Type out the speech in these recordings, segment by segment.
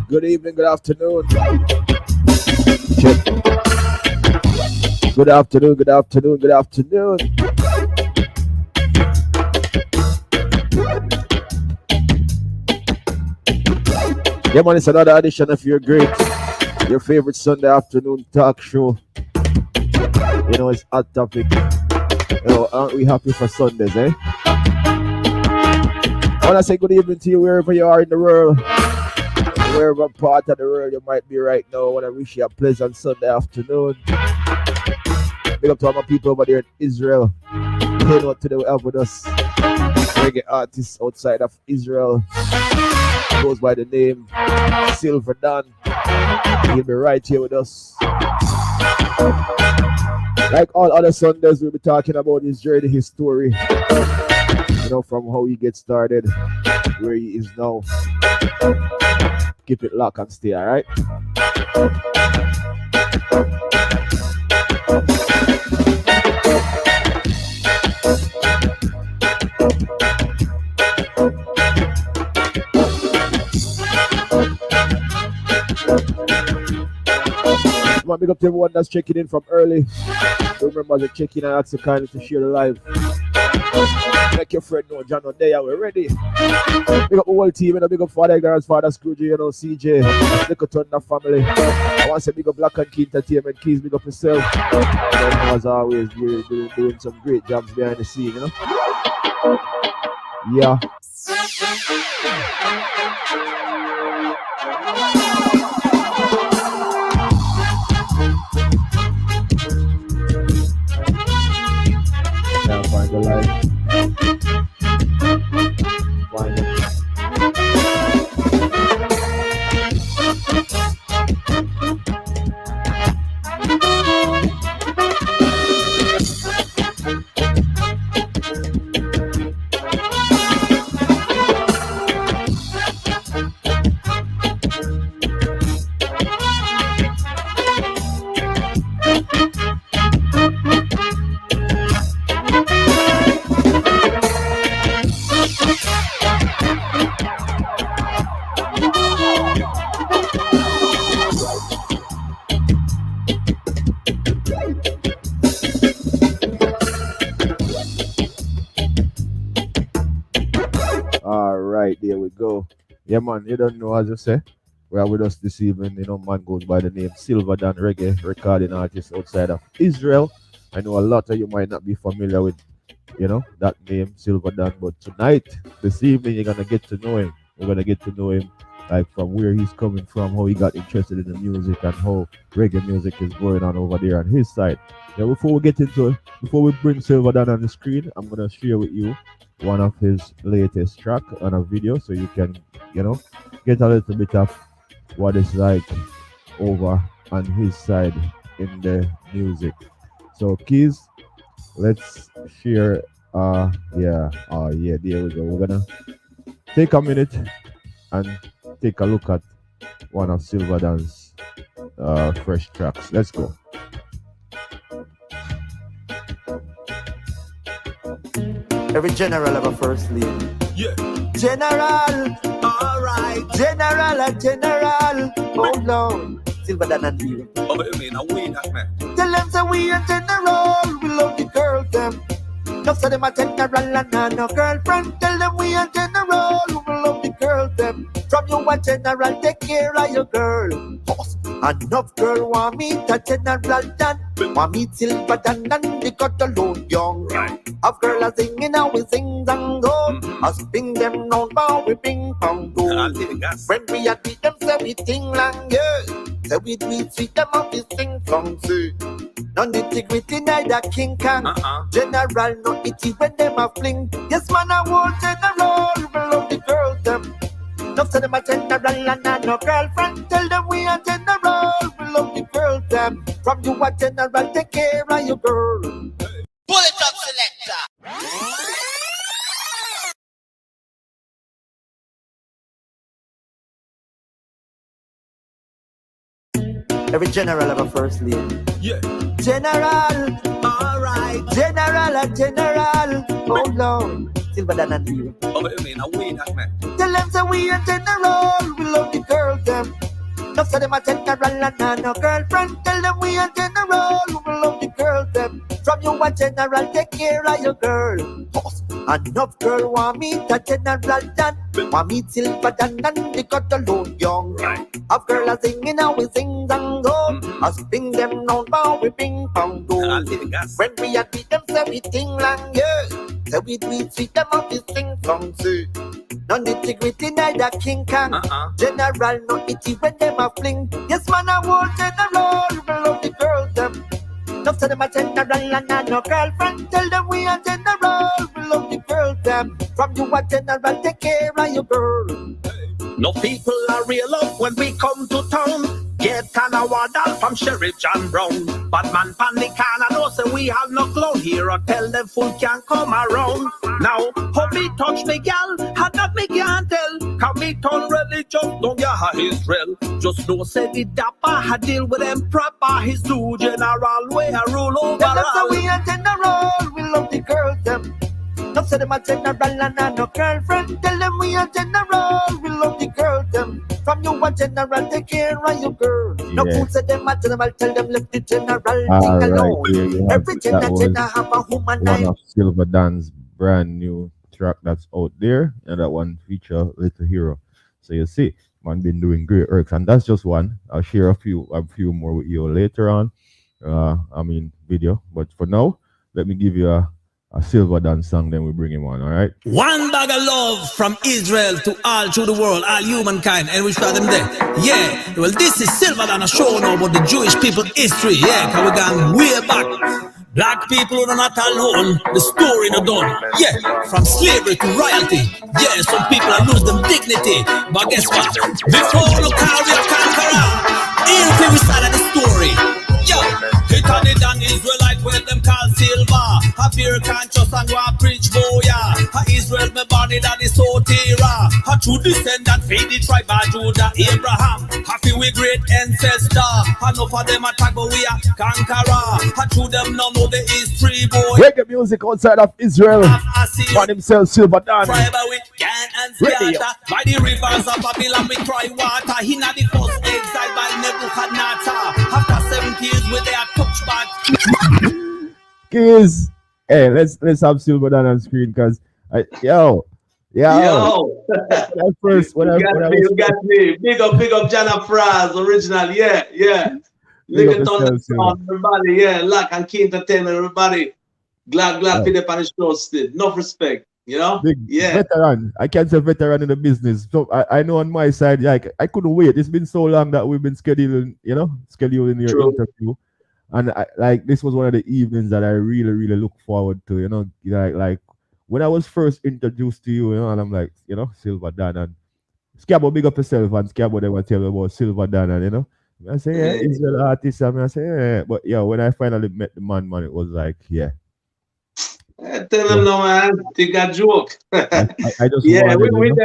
Good evening, good afternoon. Check. Good afternoon, good afternoon, good afternoon. Yeah, man, it's another edition of Your Great, your favorite Sunday afternoon talk show. You know, it's hot topic. You know, aren't we happy for Sundays, eh? I want to say good evening to you wherever you are in the world. Wherever part of the world you might be right now, I want to wish you a pleasant Sunday afternoon. Big up to all my people over there in Israel. Head out to the help with us. Reggae artist outside of Israel goes by the name Silverdon. He'll be right here with us. Like all other Sundays, we'll be talking about his journey, his story. You know, from how he gets started, where he is now. Keep it locked and stay, alright? I want to big up to everyone that's checking in from early. Remember to check in and ask the kindly to share the live. Make your friend know, John, on there, we're ready. Big up the whole team, you know, big up Father Girls, Father Scrooge, you know, CJ, Little Thunder family. I want to say big up Landkentertainment Entertainment, Keys, big up yourself. And as always, you're doing some great jobs behind the scene, you know. Yeah. Can't find the light. Find it. There we go. Yeah, man, you don't know, as I say, we are with us this evening. You know, man goes by the name Silverdon, reggae recording artist outside of Israel. I know a lot of you might not be familiar with, you know, that name, Silverdon, but tonight, this evening, you're going to get to know him. We're going to get to know him, like, from where he's coming from, how he got interested in the music, and how reggae music is going on over there on his side. Yeah, before we get into it, before we bring Silverdon on the screen, I'm going to share with you one of his latest track on a video, so you can, you know, get a little bit of what it's like over on his side in the music. So Keys, let's share. There we go. We're gonna take a minute and take a look at one of Silverdon's fresh tracks. Let's go. Every general have a first lady. Yeah. General, Alright. general. Oh Lord, Silverdon and you. Oh, you mean a we that man? Tell them that we are general. We love the girl them. No say them a general and no girlfriend. Tell them we are general. We love the girl girl them. From you a general, take care of your girl. Enough girl want me to general done. Want me Silverdon and they got alone young. Of girl a singing and we sing and go. I spin them round bow we ping pong do. When we a beat them say we ting lang yeah. Say we do it sweet them out we sing song too. None integrity neither king can. General no itty when them a fling. Yes man I want general. We love the girls them. No say them a general and I no girlfriend. Tell them we a general. We love the girls them. From you a general, take care of your girl. Pull it up, selector. Every general have a first lady. Yeah. General, Alright. general, a general. Oh Lord, Silverdon and you. Oh, what do you mean? I win that, man. Tell them say we a general. We love the girls them. No say them a general and I no girlfriend. Tell them we a general. We love the girls them. From you a general, take care of your girl. Enough girl want me to general done. Want me Silverdon and they got alone young. Of girl a singing and we sing and go. I spin them round bow we ping pong do. When we a beat them say we ting lang yeah. Say we do it sweet them out we sing song too. None integrity neither king can. General no itty when them a fling. Yes man I want general. We love the girls them. No say them a general and I no girlfriend. Tell them we a general. We love the girls them. From you a general, take care of your girl. No people are real up when we come to town. Get kinda waddle from Sheriff John Brown. But man panic and I know say we have no clown here. Or tell them fool can come around. Now, how me touch me gal, how that me can't tell. Can me turn religious, don't ya Israel. Just know say the dapper, I deal with them proper. His do general way I rule over Tell them say all. we a general. We love the girls them. No say them a general and I no girlfriend. Tell them we a general. We love the girls them. From you a general, take care of your girl. No Yeah. fool say them a general. Tell them left the general All thing right, alone. there you have Every it. That general was have a human one name. of Silverdon's brand new track that's out there, and that one feature Little Hero. So you see, man, been doing great work, and that's just one. I'll share a few more with you later on. Video. But for now, let me give you a Silverdon song. Then we bring him on. All right. One bag of love from Israel to all through the world, all humankind, and we start them there. Yeah, well, this is Silverdon, a show now about the Jewish people history. Yeah, because we gone way back. Black people are not alone, the story not done. Yeah, from slavery to royalty. Yeah, some people are lose them dignity. But guess what? Before the carry a conqueror, here we start the story. Yo, hit on it and Israelite where them call silver. A pure conscious and go and preach boya. A Israel me born in the Sotira. A true descendant feed the tribe of Judah, Abraham. Happy we great ancestor. Enough of them attack but we are conqueror. A true them no know the history boy. Reggae music outside of Israel. Find himself Silverdon. Forever with can and theater. By the rivers of Babylon we cry water. He not the first exile by Nebuchadnezzar. After 70 years with their touchback. Kids, hey, let's have Silverdon on screen because yo. Yo, When I you got me. Big up, Jana Fraz, original. Yeah. Big up Ligaton, yourself, Silver. everybody. Yeah, landkentertainment, everybody. Glad for the Spanish toasted. Enough respect, you know? Big Yeah. veteran. I can't say veteran in the business. So I know on my side, like I couldn't wait. It's been so long that we've been scheduling your True. interview. And this was one of the evenings that I really, really look forward to, like when I was first introduced to you, and I'm like, Silverdon and Scabo, big up yourself, and Scabo, they will tell me about Silverdon, and I say, yeah, he's an artist, and I say, yeah, but yeah, when I finally met the man, it was like, yeah. Tell them no, man. Think a joke. I just Yeah, wanted,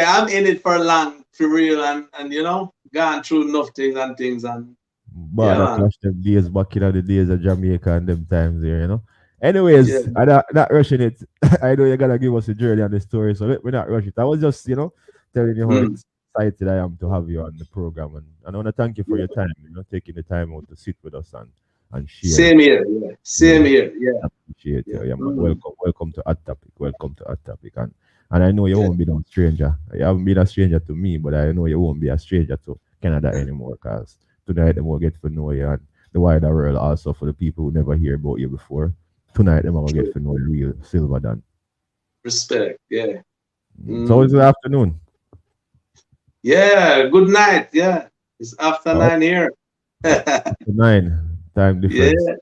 I'm in it for long, for real, and gone through enough things and but yeah, I man. clash them days back in the days of Jamaica and them times there. Anyways, Yeah. I'm not rushing it. I know you're gonna give us a journey on the story, so let me not rush it. I was just, telling you how excited I am to have you on the program, and I want to thank you for your time, taking the time out to sit with us and share. Same here. Yeah. Yeah. Appreciate you. Yeah, man. Mhm. Welcome to Hot Topic. Welcome to Hot Topic. And And I know you Yeah. won't be no stranger. You haven't been a stranger to me, but I know you won't be a stranger to Canada anymore because tonight they will get to know you and the wider world also for the people who never hear about you before. Tonight they will get True. to know the real Silverdan. Respect. Yeah. So it's the Mm. afternoon. Yeah. Good night. Yeah. It's after Oh, 9 here. after 9 time difference. Yeah.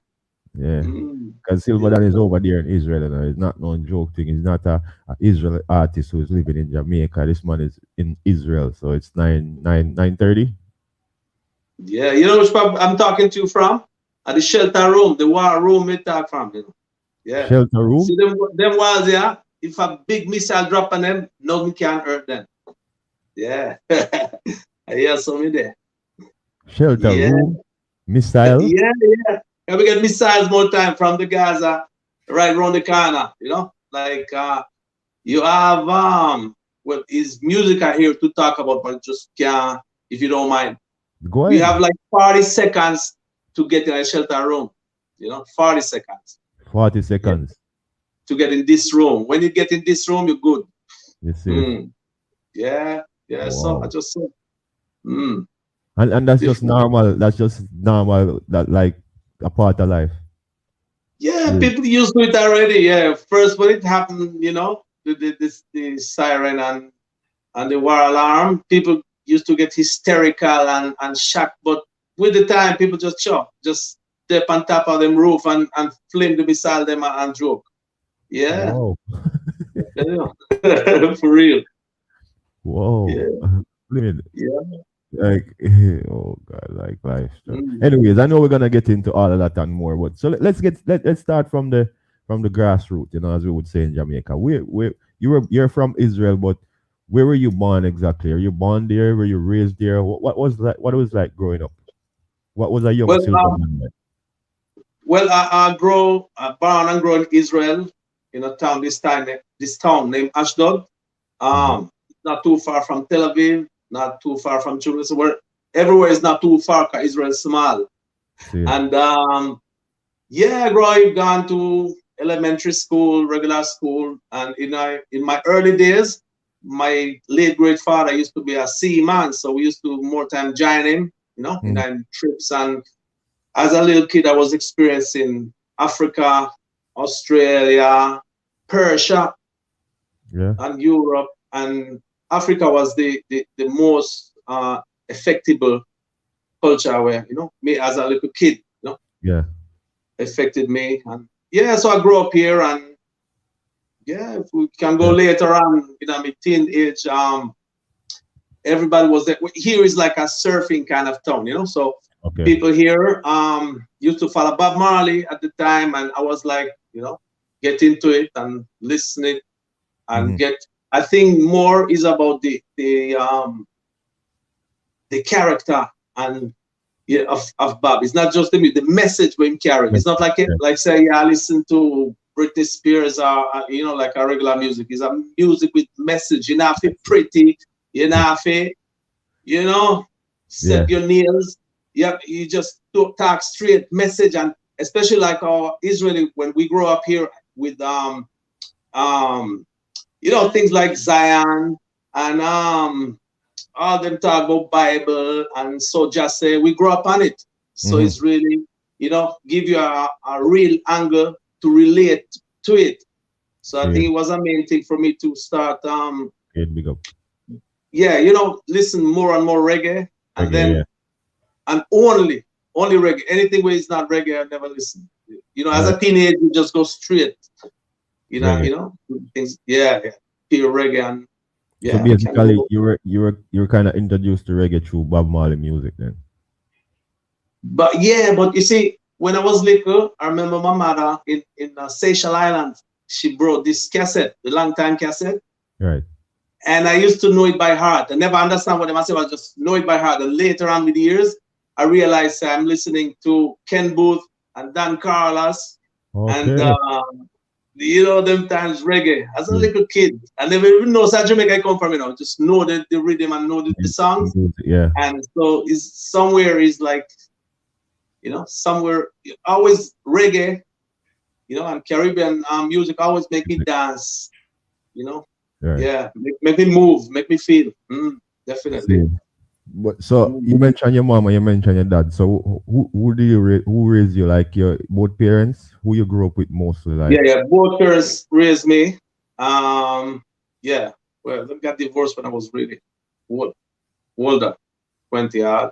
Yeah. Mm. Because Yeah. Silverdan is over there in Israel, and it's not no joke thing. He's not a Israel artist who is living in Jamaica. This man is in Israel, so it's 9:30. Yeah. You know which pub I'm talking to you from? At the shelter room, the war room we talk from. You know. Yeah. Shelter room, See them walls, yeah. If a big missile drop on them, nothing can hurt them. Yeah. I hear some there. shelter Yeah. room, missile. Yeah, yeah. And we get missiles more time from the Gaza right around the corner, you know? Like you have well is music I here to talk about, but just can't if you don't mind. Go We ahead. have like 40 seconds to get in a shelter room, you know, 40 seconds. 40 Yeah. seconds. To get in this room. When you get in this room, you're good. You see. Mm. Yeah, yeah. So I Wow. just said, mm. And that's just Different. normal. That's just normal. That like a part of life. Yeah, Yeah. people used to it already. Yeah, first when it happened, you know, the siren and the war alarm, people used to get hysterical and shocked. But with the time, people just chop, just step on top of them roof and flame the missile them and joke. Yeah, Wow. yeah. For real. Whoa. Yeah, Brilliant. yeah. Like, oh God, like life stuff. Mm. Anyways, I know we're gonna get into all of that and more, but so let's start from the grassroots, as we would say in Jamaica. You're from Israel, but where were you born exactly? Are you born there? Were you raised there? What was that? What was like growing up? What was a young Well, silver man like? well, born and grown in Israel in a town this town named Ashdod. Mm-hmm. Not too far from Tel Aviv, not too far from Jerusalem. Where everywhere is not too far because Israel is small. See, And yeah, growing gone to elementary school, regular school, and in my early days, my late great father used to be a seaman, so we used to more time join him, in mm, our trips. And as a little kid, I was experiencing Africa, Australia, Persia, yeah, and Europe, and Africa was the most effective culture where, me as a little kid, yeah, affected me. And yeah, so I grew up here, and yeah, if we can go yeah. later on, my teenage, everybody was there. Here is like a surfing kind of town, so Okay. people here used to follow Bob Marley at the time, and I was like, get into it and listening and Mm-hmm. get. I think more is about the character and yeah, of Bob. It's not just the message we carry. It's not like Yeah, like say I listen to Britney Spears or like a regular music. It's a music with message. You know, if it pretty, you know, if it, yeah, set your nails. Yeah, you just talk straight message, and especially like our Israeli when we grow up here with um things like Zion and all them talk about Bible, and so just say we grow up on it. So mm-hmm. it's really, give you a real angle to relate to it. So I See, think it was a main thing for me to start okay, big up. yeah, listen more and more reggae, and Reggae, then yeah. and only reggae. Anything where it's not reggae, I never listen. All As right. a teenager, you just go straight, Reggae. things, yeah, yeah, pure reggae, and So yeah, I can basically, go. you were kind of introduced to reggae through Bob Marley music then. But yeah, but you see, when I was little, I remember my mother in Seychelles Islands. She brought this cassette, the long time cassette, Right. and I used to know it by heart. I never understand what they must say. I just know it by heart. And later on with the years, I realized I'm listening to Ken Booth and Dan Carlos, and Okay. them times reggae. As a Yeah. little kid, I never even know South Jamaica I come from. Just know the rhythm and know the songs, Yeah. and so it's somewhere is like. Somewhere always reggae, and Caribbean music always make me dance, Right. Yeah, make me move, make me feel. Definitely. See. But so you mentioned your mom and you mentioned your dad. So who do you who raised you? Like your both parents? Who you grew up with mostly? Like Yeah, yeah. Both parents raised me. Yeah. Well, they got divorced when I was really old, older, 20 odd.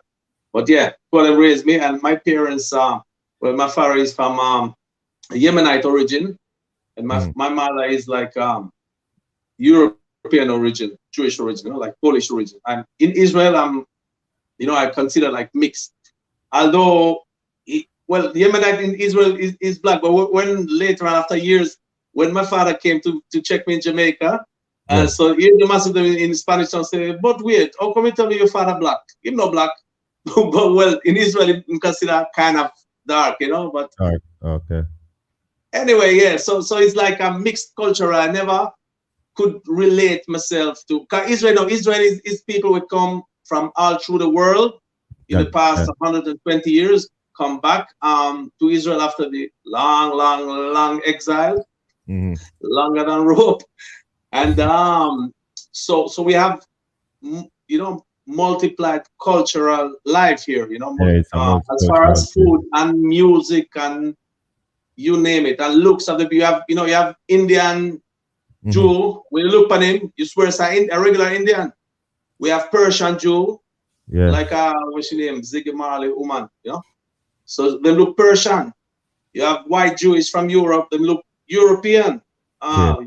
But yeah, well, they raised me, and my parents. Well, my father is from Yemenite origin, and my mother is like European origin, Jewish origin, like Polish origin. And in Israel, I consider like mixed. Although, well, Yemenite in Israel is black, but when later on, after years, when my father came to check me in Jamaica, yeah, so here the master in Spanish and say, but wait, how come you tell me your father black? Him not black, but well, in Israel, he consider kind of dark, but all right, okay, anyway, yeah. So it's like a mixed culture. I never could relate myself to. 'Cause Israel is people would come from all through the world in the that, past 120 years, come back to Israel after the long, long, long exile, mhm. longer than rope, and so we have multiplied cultural life here. Yeah, it's a As far multicultural as thing. food and music and you name it, and looks of the you have Indian Mhm. Jew. When you look at him, you swear it's a regular Indian. We have Persian Jew, Yeah, like what's your name, Ziggy Marley Uman. So they look Persian. You have white Jewish from Europe, they look European. okay.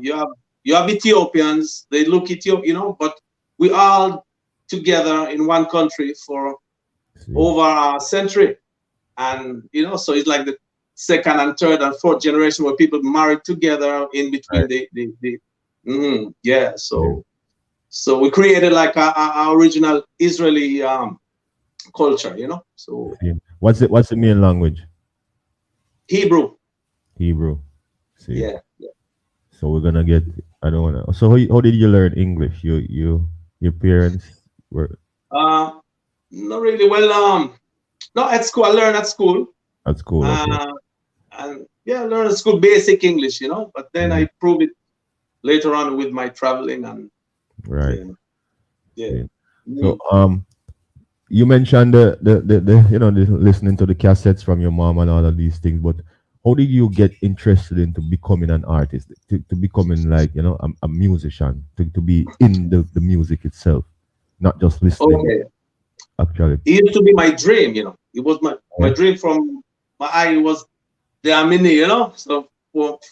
You have Ethiopians, they look Ethiopian. But we all together in one country for See, over a century, and so it's like the second and third and fourth generation where people married together in between right. yeah. Yeah. So we created like a original Israeli culture, so See. What's the main language? Hebrew. Hebrew. See. Yeah. So we're gonna get. I don't wanna. So how did you learn English? Your parents were uh Not really well. No, at school I learned at school. at school. Okay. uh and yeah, I learned at school basic English, but then I Mhm. improved it later on with my traveling and Right. yeah. Yeah. See. So Mm. you mentioned the listening to the cassettes from your mom and all of these things, but how did you get interested into becoming an artist, to becoming like a musician, to be in the music itself, not just listening Okay. actually? It used to be my dream. It was my Yeah. dream from my eye was the mini, So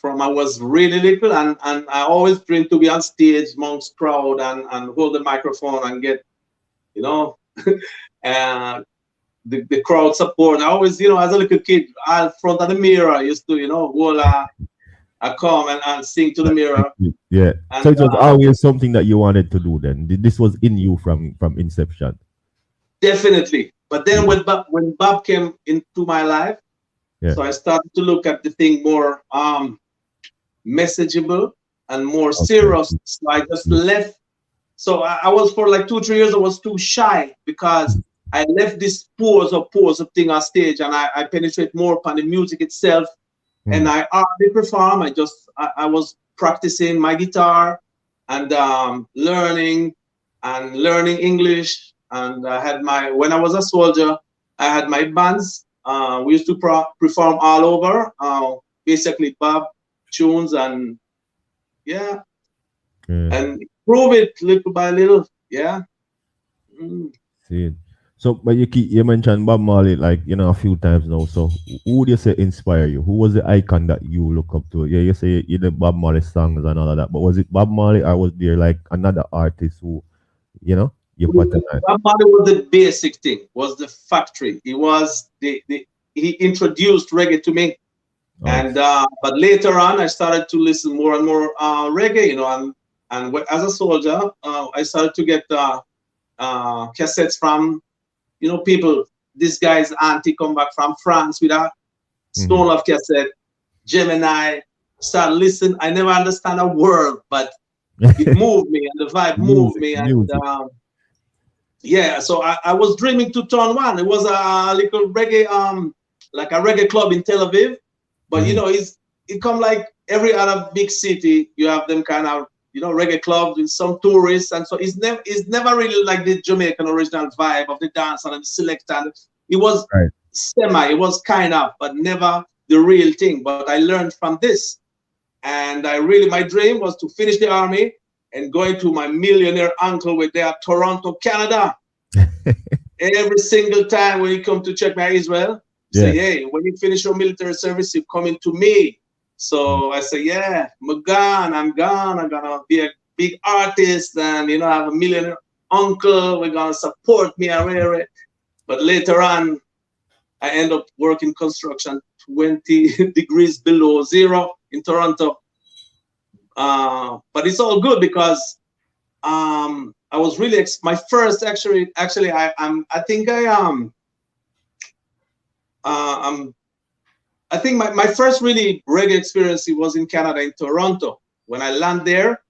from I was really little, and I always dreamed to be on stage amongst crowd and hold the microphone and get, you know, uh, the crowd support. I always, as a little kid, in front of the mirror, I used to, hold I come and sing to the mirror. Yeah. So And it was always something that you wanted to do. Then this was in you from inception. definitely. But then Yeah. when Bob came into my life, Yeah. so I started to look at the thing more messageable and more Okay. serious. So I just left. So I was for like 2 3 years. I was too shy because I left this pose of thing on stage, and I penetrate more upon the music itself. And Mm. I hardly perform. I was practicing my guitar and learning English. And I had when I was a soldier, I had my bands. We used to perform all over, basically Bob tunes, and yeah, Yeah. and improve it little by little. Yeah. Mm. See. So, but you mentioned Bob Marley like a few times now. So, who would you say inspire you? Who was the icon that you look up to? Yeah, you say you the Bob Marley songs and all of that, but was it Bob Marley or was there like another artist who you patternized? Bob Marley was the basic thing, was the factory. He was he introduced reggae to me. Oh, And but later on, I started to listen more and more reggae, and as a soldier, I started to get cassettes from people. This guy's auntie come back from France with a mm-hmm. Stone Love cassette, Gemini. Start listen. I never understand a word, but it moved me, and the vibe moved music, me, and music. yeah. So I was dreaming to turn one. It was a little reggae, like a reggae club in Tel Aviv. But Mhm. it come like every other big city. You have them kind of reggae clubs with some tourists, and so it's never really like the Jamaican original vibe of the dance and the selector. It was Right. it was kind of, but never the real thing. But I learned from this, and my dream was to finish the army and going to my millionaire uncle with there at Toronto, Canada. Every single time when he come to check my Israel, say, hey, when you finish your military service, you coming to me. So I say, yeah, I'm gone. I'm gonna be a big artist, and I have a millionaire uncle. We're gonna support me. But later on, I end up working construction 20 degrees below zero in Toronto. But it's all good because I was really my first actually I think my first really reggae experience, it was in Canada, in Toronto. When I land there,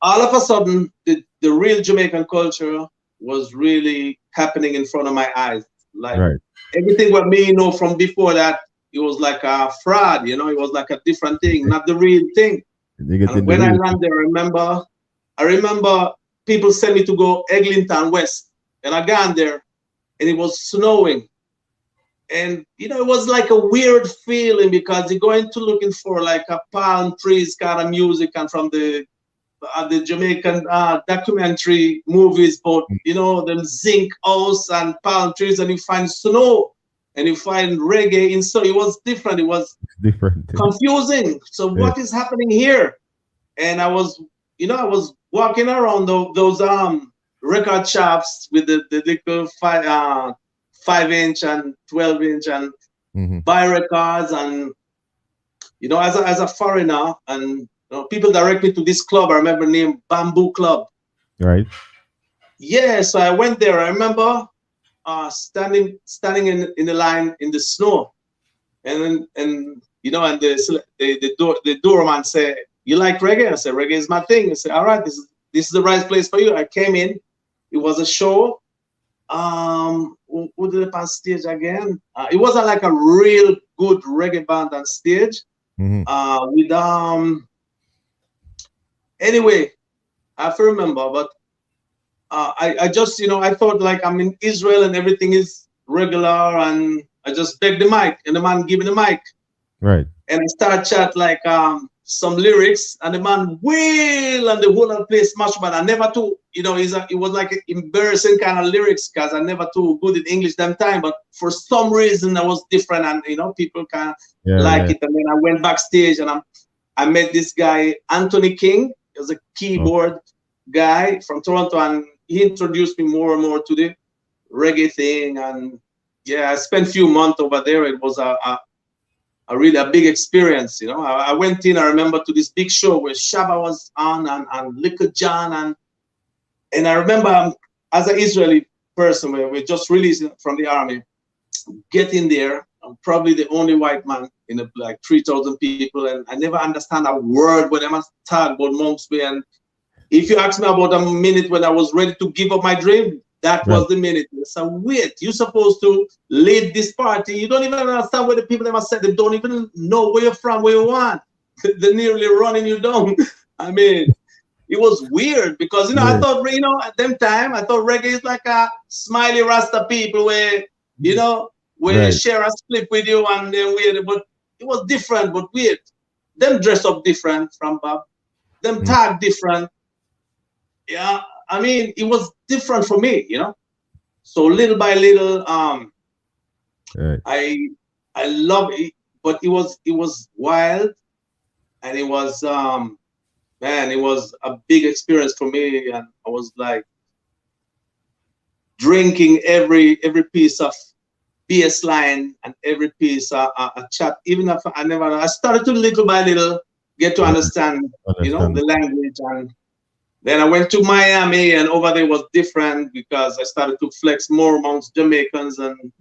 all of a sudden the real Jamaican culture was really happening in front of my eyes. Like everything what me know from before that, it was like a fraud, it was like a different thing, not the real thing. And when I land there, I remember people sent me to go Eglinton West, and I got there, and it was snowing. And it was like a weird feeling because you're going to looking for like a palm trees kind of music, and from the Jamaican documentary movies, but them zinc house and palm trees, and you find snow and you find reggae in. So it was different. It was confusing. So what is happening here? And I was walking around those record shops with the little 5-inch and 12-inch and buy records, and as a foreigner, and people direct me to this club I remember named Bamboo Club. Right. Yeah, so I went there. I remember standing in the line in the snow, and the doorman said, "You like reggae?" I said, "Reggae is my thing." I said, "All right, this is the right place for you." I came in. It was a show. Who did it on stage again? It wasn't like a real good reggae band on stage. With anyway, I have to remember, but I just I thought like I'm in Israel and everything is regular, and I just begged the mic, and the man gave me the mic. Right. And I started chat like some lyrics, and the man wail, and the whole place smash. But I never too, it was like an embarrassing kind of lyrics because I never too good in English that time. But for some reason I was different, and people kind of it. And then I went backstage, and I met this guy Anthony King. He was a keyboard guy from Toronto, and he introduced me more and more to the reggae thing. And I spent a few months over there. It was a really a big experience. I went in, I remember, to this big show where Shabba was on, and Little John, and I remember as an Israeli person, we just released from the army, getting there. I'm probably the only white man in like 3,000 people, and I never understand a word when I must talk about Monks Bay. And if you ask me about a minute when I was ready to give up my dream, that was the minute. So wait, you're supposed to lead this party. You don't even understand what the people ever said. They don't even know where you're from, where you want. They're nearly running you down. I mean, it was weird because I thought at them time I thought reggae is like a smiley Rasta people where they share a split with you and they're weird, but it was different but weird. Them dress up different from Bob. Them tag different. Yeah. I mean, it was different for me, So little by little, I love it, but it was wild, and it was it was a big experience for me, and I was like drinking every piece of bass line and every piece of chat, even if I started to little by little get to understand. The language. And then I went to Miami, and over there was different because I started to flex more amongst Jamaicans, and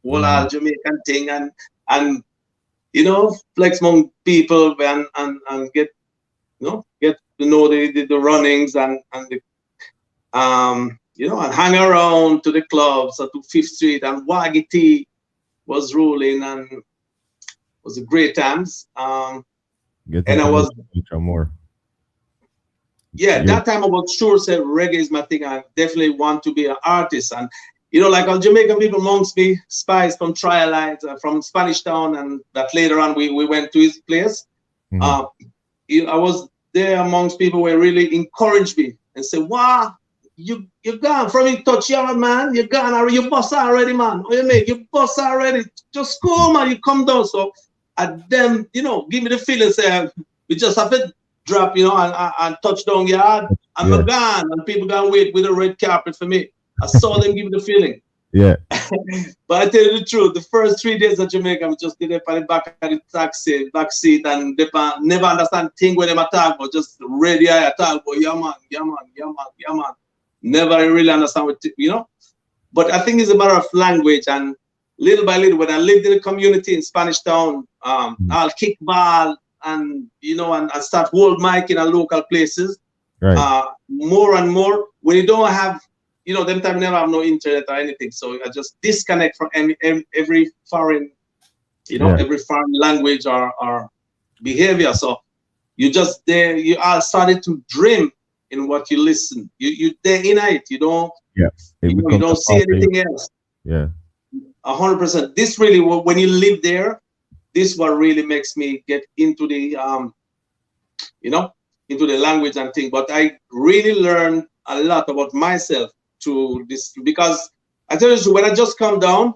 whole Jamaican thing, and flex among people, and get get to know the runnings, and the and hang around to the clubs to Fifth Street, and Waggy T was ruling, and it was a great times. And I was more. yeah, that time I was sure said reggae is my thing. I definitely want to be an artist. And like all Jamaican people amongst me, Spice from Trialite, from Spanish Town, and that later on we went to his place. I was there amongst people who really encouraged me and said, wow, you gone from in touch yard, man. You gone already, you bust already, man. What you mean? You bust already. Just cool, man. You come down. So at them, give me the feeling, say, we just have to drop, and touch down yard. I'm gone. And people gonna wait with a red carpet for me. I saw them give me the feeling. Yeah. But I tell you the truth, the first 3 days of Jamaica, I just did it on the back of the taxi, back seat, and they never understand thing when they talk about, just radio I talk about, yeah man. Never really understand what, But I think it's a matter of language, and little by little, when I lived in the community in Spanish Town, I'll kick ball and, and start hold mic in our local places. Right. More and more, when you don't have, them time never have no internet or anything. So I just disconnect from every foreign, every foreign language or behavior. So you just there, you are started to dream in what you listen. You there in it. You don't. Yeah. You don't see anything else. Yeah. 100%. This really, when you live there, this what really makes me get into the, into the language and thing. But I really learned a lot about myself to this, because I tell you, when I just come down,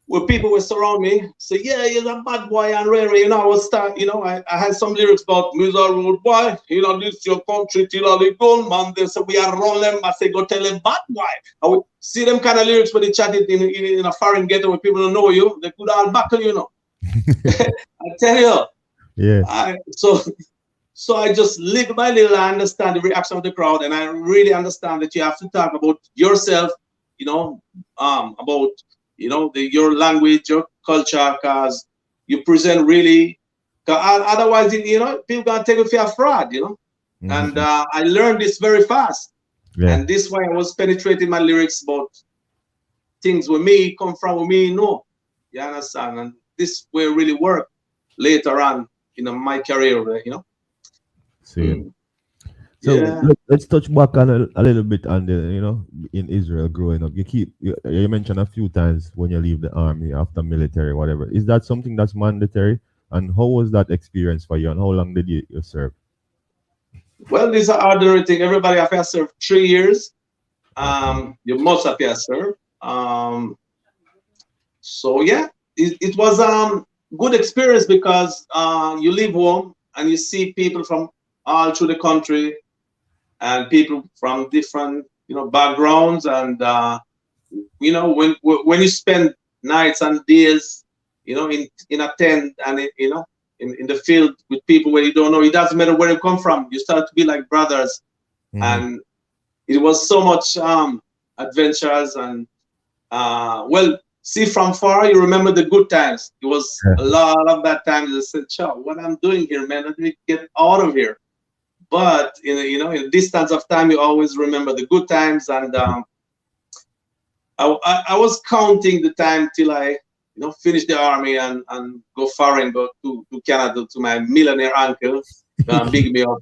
where people will surround me, say, yeah, you're a bad boy and rare, I was start, I had some lyrics about Mr. Road Boy, this your country till the gold man. They say we are rolling. I say, go tell them bad boy. I would see them kind of lyrics when they chat it in a foreign ghetto where people don't know you, they could all buckle, I tell you. Yeah. So I just little by little, I understand the reaction of the crowd, and I really understand that you have to talk about yourself, about your language, your culture, because you present really. Otherwise, people gonna take you for a fraud, And I learned this very fast, and this way I was penetrating my lyrics about things where me come from, where me know. You understand? And this will really work later on in my career, See. So let's touch back on a little bit on the, in Israel growing up. You mentioned a few times when you leave the army after military, whatever. Is that something that's mandatory? And how was that experience for you? And how long did you serve? Well, this is an ordinary thing. Everybody have to serve 3 years. You must have to serve. So yeah, it was good experience, because you leave home and you see people from all through the country, and people from different backgrounds, and when you spend nights and days in a tent and in the field with people where you don't know, it doesn't matter where you come from, you start to be like brothers. And it was so much adventures, and see from far you remember the good times. It was a lot of bad times. I said, "Chow, what I'm doing here, man, let me get out of here." But in a distance of time, you always remember the good times. And I was counting the time till I finish the army and go foreign, go to Canada to my millionaire uncle, big me up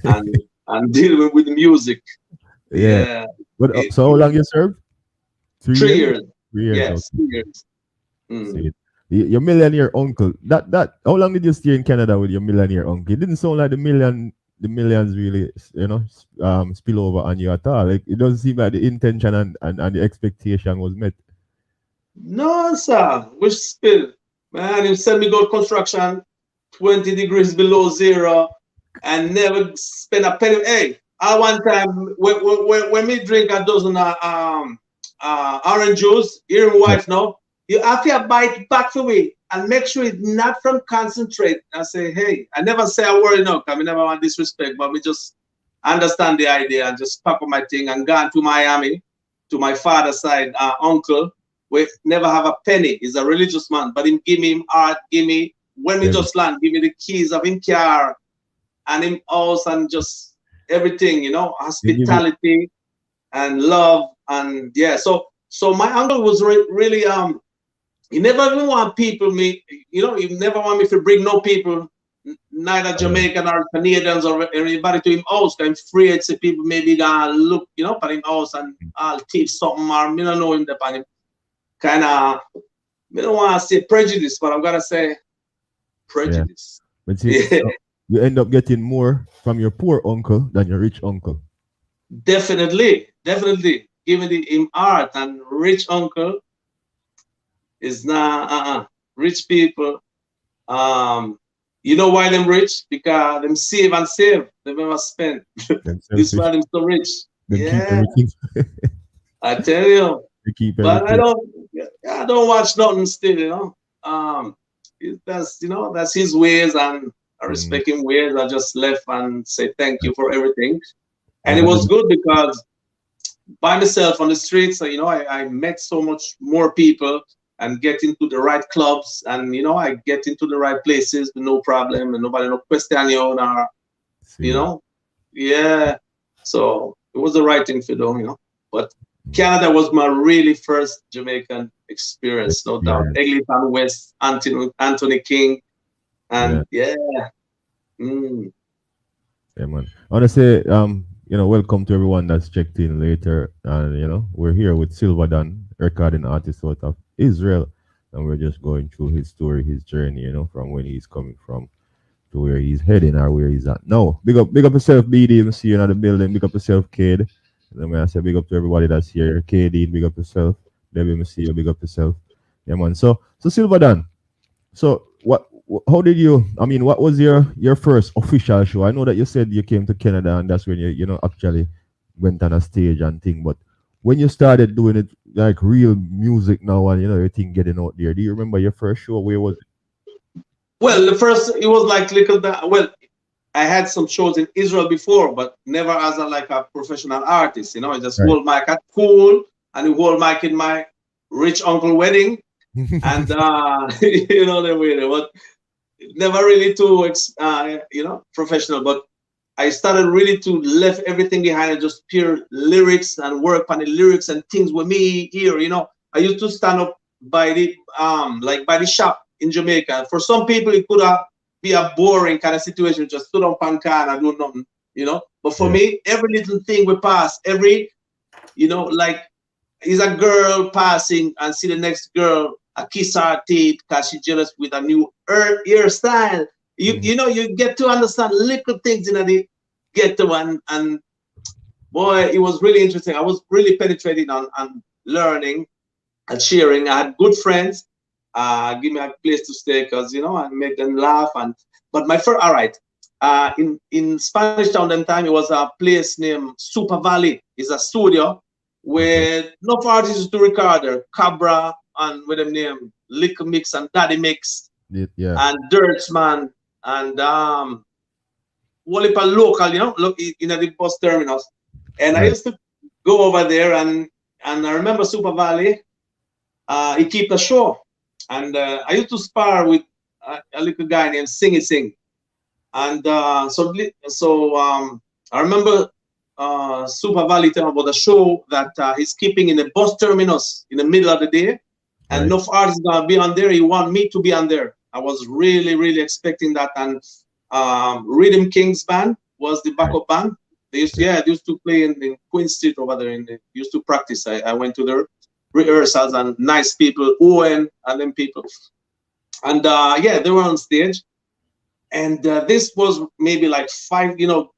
and deal with the music. Yeah. But so how long you served? 3 years. 3 years. Yes, Okay. 3 years. Your millionaire uncle. That how long did you stay in Canada with your millionaire uncle? It didn't sound like the millions really, spill over on you at all. Like, it doesn't seem like the intention and the expectation was met. No, sir. We spill. Man, you send me go construction, 20 degrees below zero, and never spend a penny. Hey, I one time when me drink a dozen orange juice, here in wife now, you have to buy it back for me and make sure it's not from concentrate. I say, hey, I never say a word, because I never want disrespect, but we just understand the idea and just pack up my thing and gone to Miami to my father's side uncle. We never have a penny. He's a religious man, but him give me him art, when we just land, give me the keys of him car and him house and just everything, hospitality and love. And yeah, so my uncle was really he never even want people he never want me to bring no people neither Jamaican or Canadians or anybody to him house. I'm afraid say people maybe gonna look, at him house and I'll teach something or me don't know him upon him. Kinda I don't want to say prejudice, but I'm gonna say prejudice. But see, so you end up getting more from your poor uncle than your rich uncle. Definitely. Giving him art and rich uncle is not rich people. You know why them rich? Because them save and save. They never spend. This why them so rich. Them keep everything. I tell you. They keep But everything. I don't watch nothing still, that's his ways and I respect him ways. I just left and say thank you for everything. And it was good because by myself on the streets, I met so much more people and get into the right clubs and, I get into the right places with no problem and nobody no question you or, yeah. So it was the right thing to do, But Canada was my really first Jamaican experience, no doubt. Eglinton West, Anthony King, and yeah. Yeah, man. I want to say, welcome to everyone that's checked in later. And, we're here with Silverdon, recording artist out of Israel. And we're just going through his story, his journey, from when he's coming from to where he's heading or where he's at. No, big up yourself, BD. See you in the building. Big up yourself, Cade. And I say big up to everybody that's here. KD, big up yourself. Debbie, see you, big up yourself. Yeah, man. So Silverdon. So how did you, what was your first official show? I know that you said you came to Canada and that's when you actually went on a stage and thing, but when you started doing it like real music now and everything getting out there, do you remember your first show? Where was it? Well, the first, it was like I had some shows in Israel before, but never as a professional artist, I just hold mic at school and hold mic in my rich uncle wedding and the way they were. Never really too professional, but I started really to left everything behind and just pure lyrics and work on the lyrics and things with me here. I used to stand up by the by the shop in Jamaica. For some people, it could be a boring kind of situation, just stood up on car and do nothing, But for me, every little thing we pass, every, is a girl passing and see the next girl a kiss her teeth because she's jealous with a new hairstyle. You get to understand little things in the ghetto and boy, it was really interesting. I was really penetrating on learning and sharing. I had good friends. Give me a place to stay because I made them laugh but my first in Spanish Town them time it was a place named Super Valley. It's a studio where no artists used to record there. Cabra and with them name Liquor Mix and Daddy Mix and Dirtsman and Walipa local, look in the bus terminals. And I used to go over there and I remember Super Valley, he kept a show. And I used to spar with a little guy named Singy Sing. And so I remember Super Valley telling about a show that he's keeping in the bus terminus in the middle of the day. And enough artists gonna be on there. He want me to be on there. I was really, really expecting that. And Rhythm Kings band was the backup band. They used to play in Queen Street over there. Used to practice. I went to their rehearsals and nice people, Owen and them people. And they were on stage. And this was maybe like 5, you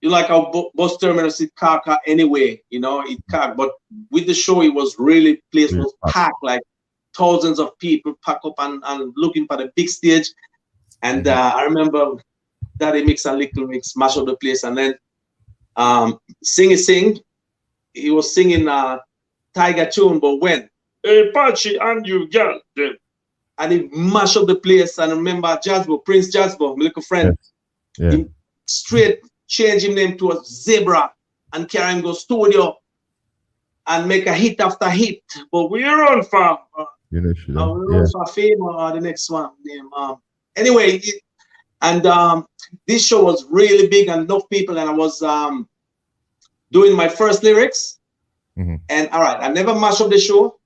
like our bus terminus in Kaka anyway, it Kaka. But with the show, it was really, place was packed, like thousands of people pack up and looking for the big stage. And I remember Daddy Mix and Little Mix mash up the place. And then Sing, he was singing a Tiger tune, but when hey Pachi and you girl then. And he mashed up the place. And remember Jasbo, Prince Jasbo, my little friend. He straight change him name to a Zebra and carry him go studio and make a hit after hit. But we run for for fame or the next one name. Anyway, this show was really big and enough people, and I was doing my first lyrics. And all right, I never mashed up the show,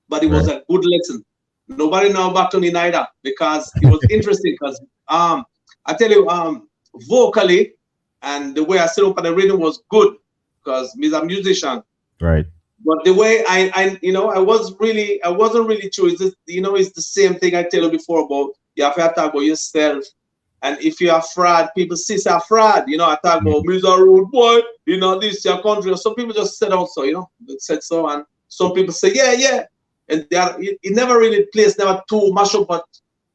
but it was a good lesson. Nobody know back to me neither because it was interesting because I I tell you, vocally and the way I set up on the rhythm was good because he's a musician. Right. But the way I wasn't really sure. It's just, it's the same thing I tell you before about you have to talk about yourself. And if you're a fraud, people see a fraud. I talk about me a rude boy, this your country. Some people just said also, they said so, and some people say, yeah. And it never really plays, never too much up, but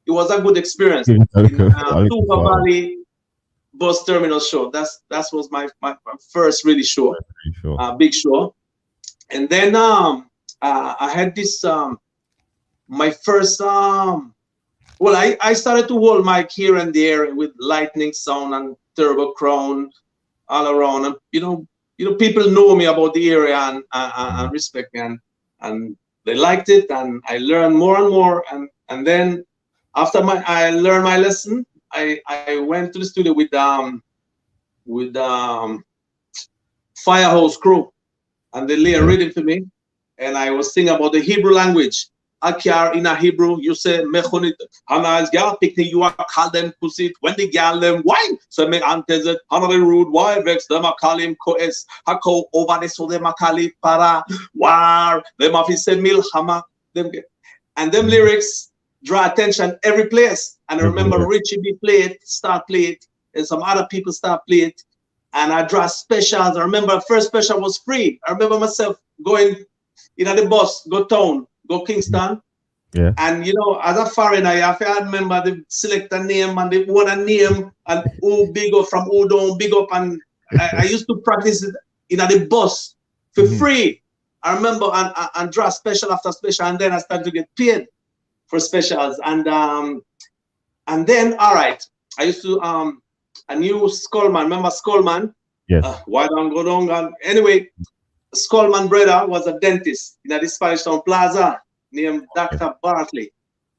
it was a good experience. In Super Valley bus terminal show. That was my first really show, big show. And then I had this my first I started to hold mic here and there with lightning sound and turbo crown all around, and people know me about the area and respect me, and they liked it, and I learned more and more, and then after I learned my lesson, I went to the studio with Firehouse Crew, and they lay a rhythm to me, and I was singing about the Hebrew language. Akar in a Hebrew, you say mechonit. Hana's gal picnic, you are call them pussy when the gal them wine. So me antezet, Hana the rude why vex them a call him coes. Hako over the so them a call it para war. Them of say milhama. Them and them lyrics draw attention every place. And I remember Richie B start play it, and some other people start play it. And I draw specials. I remember first special was free. I remember myself going in the bus, go town. Go Kingston, and as a foreigner, I remember the select a name and they want a name and who big up from who don't big up, and I used to practice it in the bus for free. I remember and draw special after special, and then I started to get paid for specials, and then all right, I used to I knew Skullman. Remember Skullman? Yes. Why don't go down? And anyway. Skullman brother was a dentist in the Spanish Town Plaza named Dr. Bartley,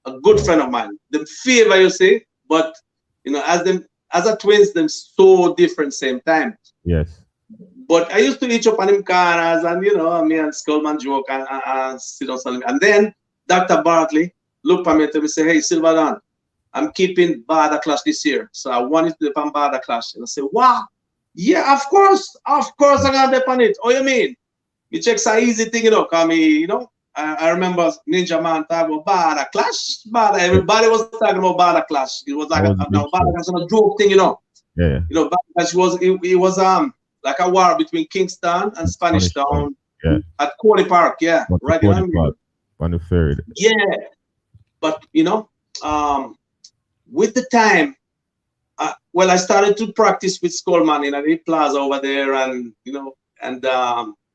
a good friend of mine. Them favor, you see, but as a twins, them so different same time. Yes. But I used to eat up on him corners, and me and Skullman joke and sit on something. And then Dr. Bartley looked at me and say, "Hey, Silverdon, I'm keeping Barda Clash this year, so I wanted to depend Barda Clash." And I said, "Wow, yeah, of course, I'm gonna depend it. Oh, you mean?" You check some easy thing, cause I remember Ninja Man talking about Barda Clash. Everybody was talking about Barda Clash. It was like Barda Clash was a joke thing, Yeah. Barda Clash was like a war between Kingston and Spanish Town at Corley Park, right in on the third. Yeah, but with the time, I started to practice with Skullman in the plaza over there, and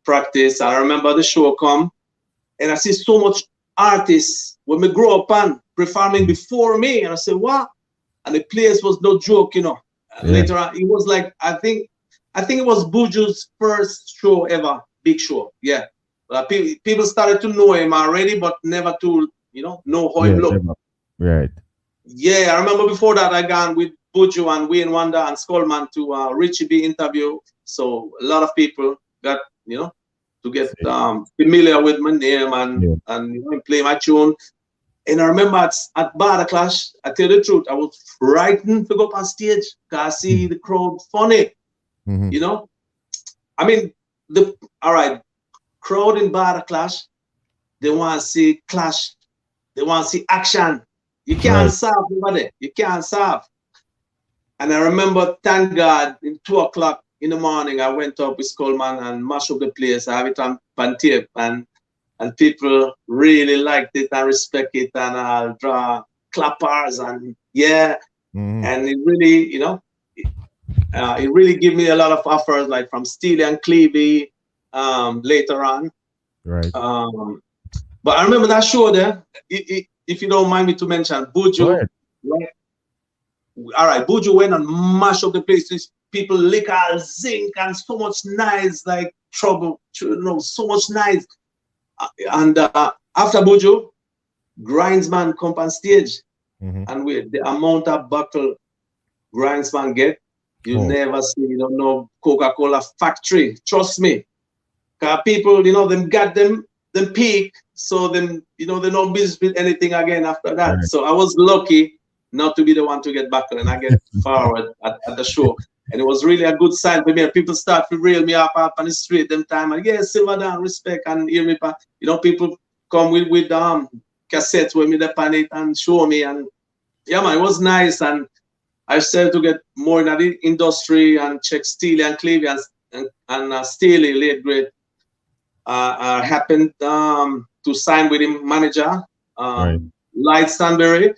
practice. I remember the show come, and I see so much artists when we grow up and performing before me, and I say, "What?" And the place was no joke, Later on, it was like I think it was Buju's first show ever, big show. Yeah, people started to know him already, but never to know how he looked. Right. Yeah, I remember before that I gone with Buju and Wayne Wonder and Skullman to Richie B interview. So a lot of people got to get familiar with my name and play my tune. And I remember at Barda Clash, I tell the truth, I was frightened to go up on stage because I see the crowd funny. I mean, crowd in Barda Clash, they want to see clash, they want to see action. You can't solve nobody. You can't solve. And I remember, thank God, in 2 o'clock in the morning, I went up with Skullman and mashed up the place. I have it on tape, and people really liked it and respect it, and I'll draw clappers and and it really, it really gave me a lot of offers, like from Steely and Clevey later on. Right. But I remember that show there. If you don't mind me to mention, Buju. All right, Buju went and mashed up the place. People lick all zinc and so much nice, like trouble, so much nice. And after Buju, Grindsman come on stage, and with the amount of bottle Grindsman get, you never see, you don't know Coca-Cola factory. Trust me, cause people, them got them peak, so them, they no business with anything again after that. Right. So I was lucky not to be the one to get back and I get forward at the show. And it was really a good sign for me. And people start to reel me up on the street them time. And yeah, Silverdon, respect, and hear me. People come with cassettes with me the pan it and show me. And yeah, man, it was nice. And I started to get more in the industry and check Steely and Clevie and Steely, late great, happened to sign with him manager, Light Stanberry,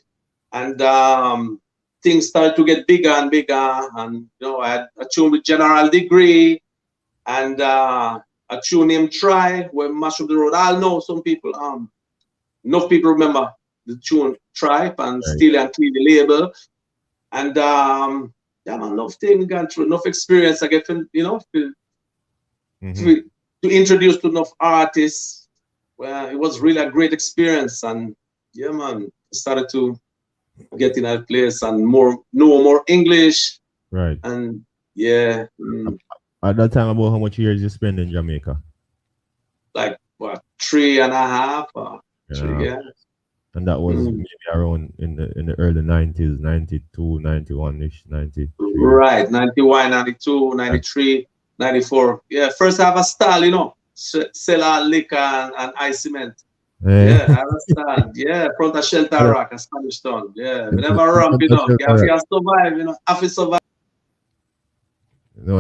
and things started to get bigger and bigger. And I had a tune with General Degree and a tune named Try, where Mash Up the Road. I know some people, enough people remember the tune Tribe and Steely and Clevie label. And yeah, man, enough things gone through, enough experience I get to, to introduce to enough artists. Well, it was really a great experience. And yeah, man, started to get in that place and know more English. Right. And yeah. At that time, about how much years you spend in Jamaica? Like what, 3.5 or 3 years. And that was maybe around in the early 90s, 92, 91-ish, 93. Right, 91, 92, 93, 94. Yeah, first I have a style, sell liquor and ice cement. Yeah, I have a style. Yeah, front of Shelter Rock, a Spanish town. Yeah, we never ramp, you have to survive, have to survive.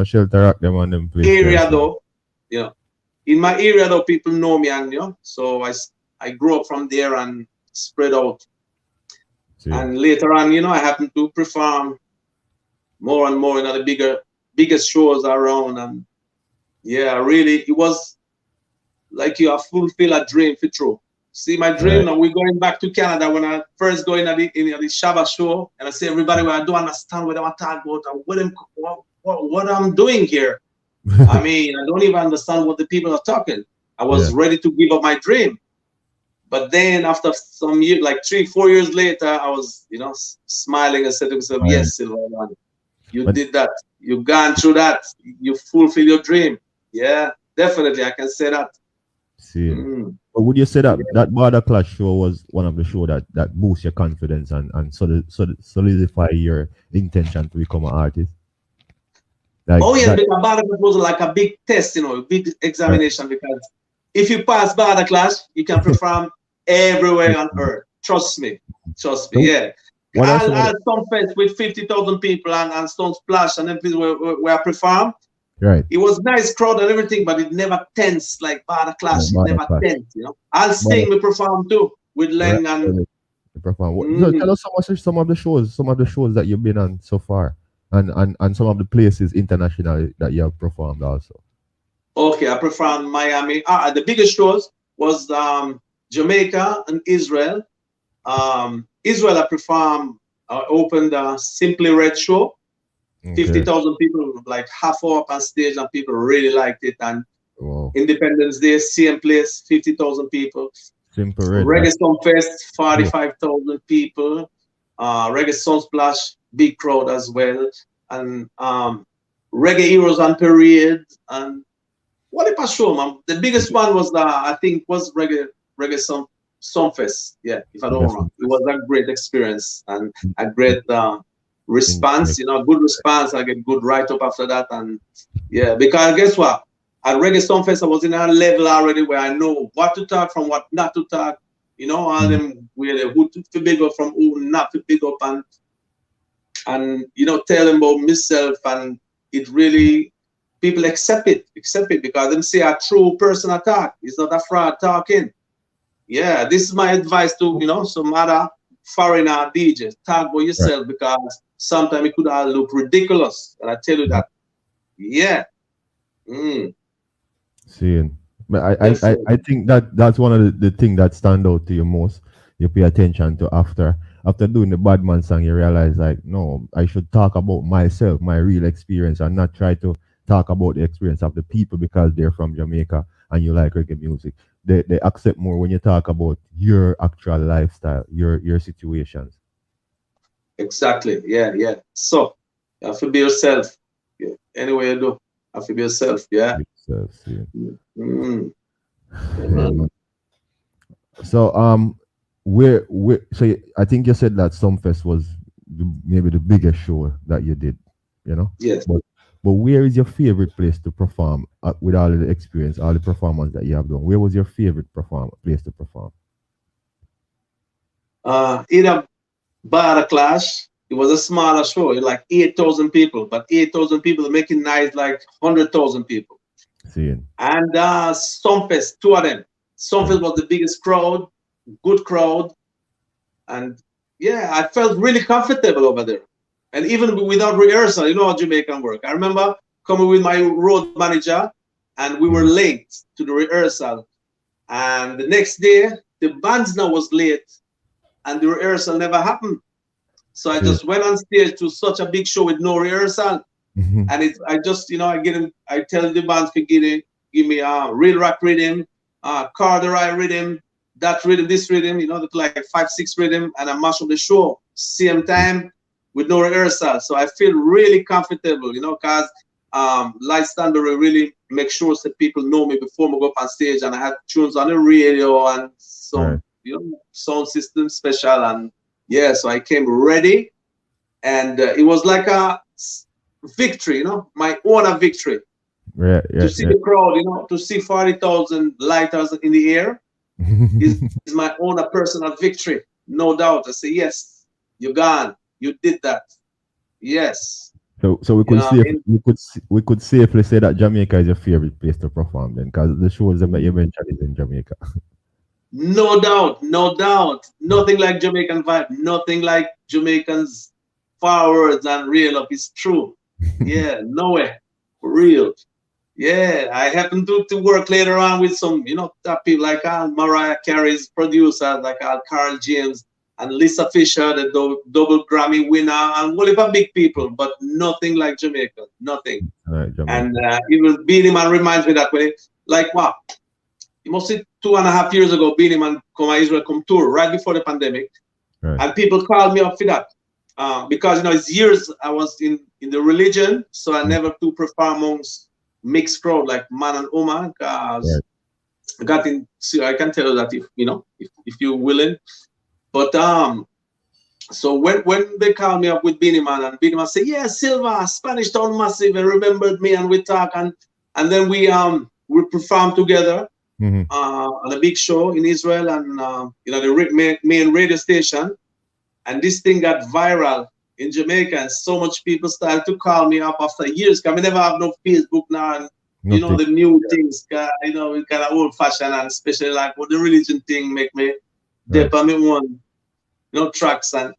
Shelter Rock, them on them place. Area though, in my area though, people know me, and so I grew up from there and spread out. And later on, I happened to perform more and more in the biggest shows around. And yeah, really, it was like you have fulfilled a dream for true. See, my dream now, we're going back to Canada. When I first go in the Shabba show, and I say, everybody, I don't understand what I'm talking about, what I'm doing here. I mean, I don't even understand what the people are talking. I was ready to give up my dream. But then after some years, like 3-4 years later, I was, smiling and said to myself, yes, Silverdon, you did that. You've gone through that. You fulfilled your dream. Yeah, definitely. I can say that. See. But would you say that Border Clash show was one of the shows that boosts your confidence and solidify your intention to become an artist? Because Border Clash was like a big test, a big examination. Because if you pass Border Clash, you can perform everywhere on earth. Trust me. Yeah. I'll Stonefest with 50,000 people and Stone Splash and everything where I perform. Right. It was nice crowd and everything, but it never tense like Border Clash. It never tense, I'll sing, we perform too with Leng and perform. So tell us some of the shows that you've been on so far, and some of the places internationally that you have performed also. Okay, I performed Miami. The biggest shows was Jamaica and Israel. Israel, I opened a Simply Red show. 50,000 people, like half hour up on stage, and people really liked it. And Independence Day, same place, 50,000 people. Simple Red. Reggae Stonefest, 45,000 people. Reggae Sunsplash, big crowd as well. And Reggae Heroes on Parade. And what if I show, man? The biggest one was Reggae Stonefest. Yeah, if I don't wrong. It was a great experience and a great response, good response. I get good write-up after that. And yeah, because guess what? At Reggae Stonefest, I was in a level already where I know what to talk from what not to talk. All them really who to big up from who not to big up, and tell them about myself. And it really, people accept it because them say a true person attack. It's not a fraud talking. Yeah, this is my advice to some other foreigner DJs. Talk about yourself because sometimes it could all look ridiculous. And I tell you that. Yeah. Seeing. But I think that's one of the things that stand out to you most. You pay attention to after doing the Bad Man song, you realize like, no, I should talk about myself, my real experience, and not try to talk about the experience of the people because they're from Jamaica and you like reggae music. They accept more when you talk about your actual lifestyle, your situations. Exactly. Yeah. So you have to be yourself. Yeah. Any way you do, you have to be yourself. Yeah. So so I think you said that Sumfest was maybe the biggest show that you did, you know. Yes. But where is your favorite place to perform with all of the experience, all the performance that you have done? Where was your favorite place to perform? In a bar clash, it was a smaller show, like 8,000 people, but 8,000 people making nice like 100,000 people. Seeing. And Stonefest, two of them. Stonefest was the biggest crowd, good crowd. And yeah, I felt really comfortable over there. And even without rehearsal, you know how Jamaican work. I remember coming with my road manager and we were late to the rehearsal. And the next day, the bands now was late and the rehearsal never happened. So I just went on stage to such a big show with no rehearsal. And I just, you know, I tell the bands to give me real rock rhythm, corduroy rhythm, that rhythm, this rhythm, you know, like 5-6 rhythm, and I mash up the show same time with no rehearsal. So I feel really comfortable, you know, because Light Stanbury really make sure that people know me before I go up on stage, and I had tunes on the radio and some, you know, sound system special, and yeah, so I came ready, and it was like a victory, you know, my own victory. To see the crowd, you know, to see 40,000 lighters in the air is my own personal victory, no doubt. I say, yes, you gone, you did that, yes. So we could we could safely say that Jamaica is your favorite place to perform then, because the shows that you mentioned is in Jamaica. No doubt, no doubt. Nothing like Jamaican vibe, nothing like Jamaicans forwards and real up. It's true. Yeah, nowhere. For real. Yeah, I happen to work later on with some, you know, top people like Mariah Carey's producers, like Carl James and Lisa Fisher, the double Grammy winner, and all of the big people, but nothing like Jamaica, nothing. Jamaica. And even Beanie Man reminds me that way, like, wow, you must say 2.5 years ago, Beanie Man come to Israel, come tour right before the pandemic, and people called me up for that. Because, you know, it's years I was in the religion, so I never do perform amongst mixed crowd like man and woman, because I got in. So I can tell you that if you know, if you're willing. But so when they called me up with Beanie Man, and Beanie Man said, "Yeah, Silva, Spanish Town Massive," and remembered me, and we talk, and then we performed together on a big show in Israel, and you know, the main radio station, and this thing got viral in Jamaica, and so much people started to call me up after years. Cause we never have no Facebook now, and you know the new things. You know, we kind of old fashioned, and especially like what the religion thing make me dip on me one, you know, tracks. And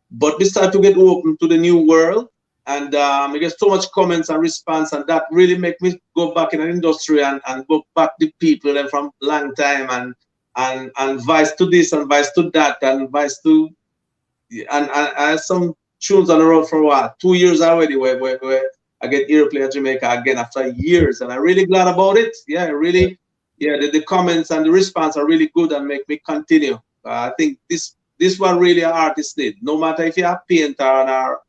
but we start to get open to the new world, and I get so much comments and response, and that really make me go back in an industry and go back the people and from long time, and vice to this and vice to that and vice to and some tunes on the road for a while, 2 years already, where I get airplay at Jamaica again after years, and I'm really glad about it. Yeah, really, yeah, the comments and the response are really good and make me continue. I think this what really an artist need. No matter if you're a painter or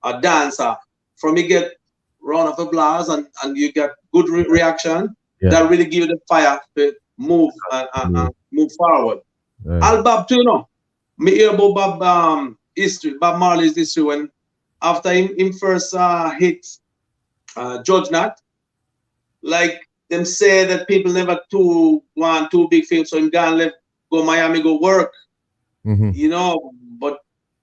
a dancer, from you get round of applause and you get good reaction, that really give you the fire to move and move forward. Al Bob too, you know, me hear about Bob history, Bob Marley's history, when after him first hit Judge Not, like them say that people never want too big films, so him gone left, go Miami, go work, you know. But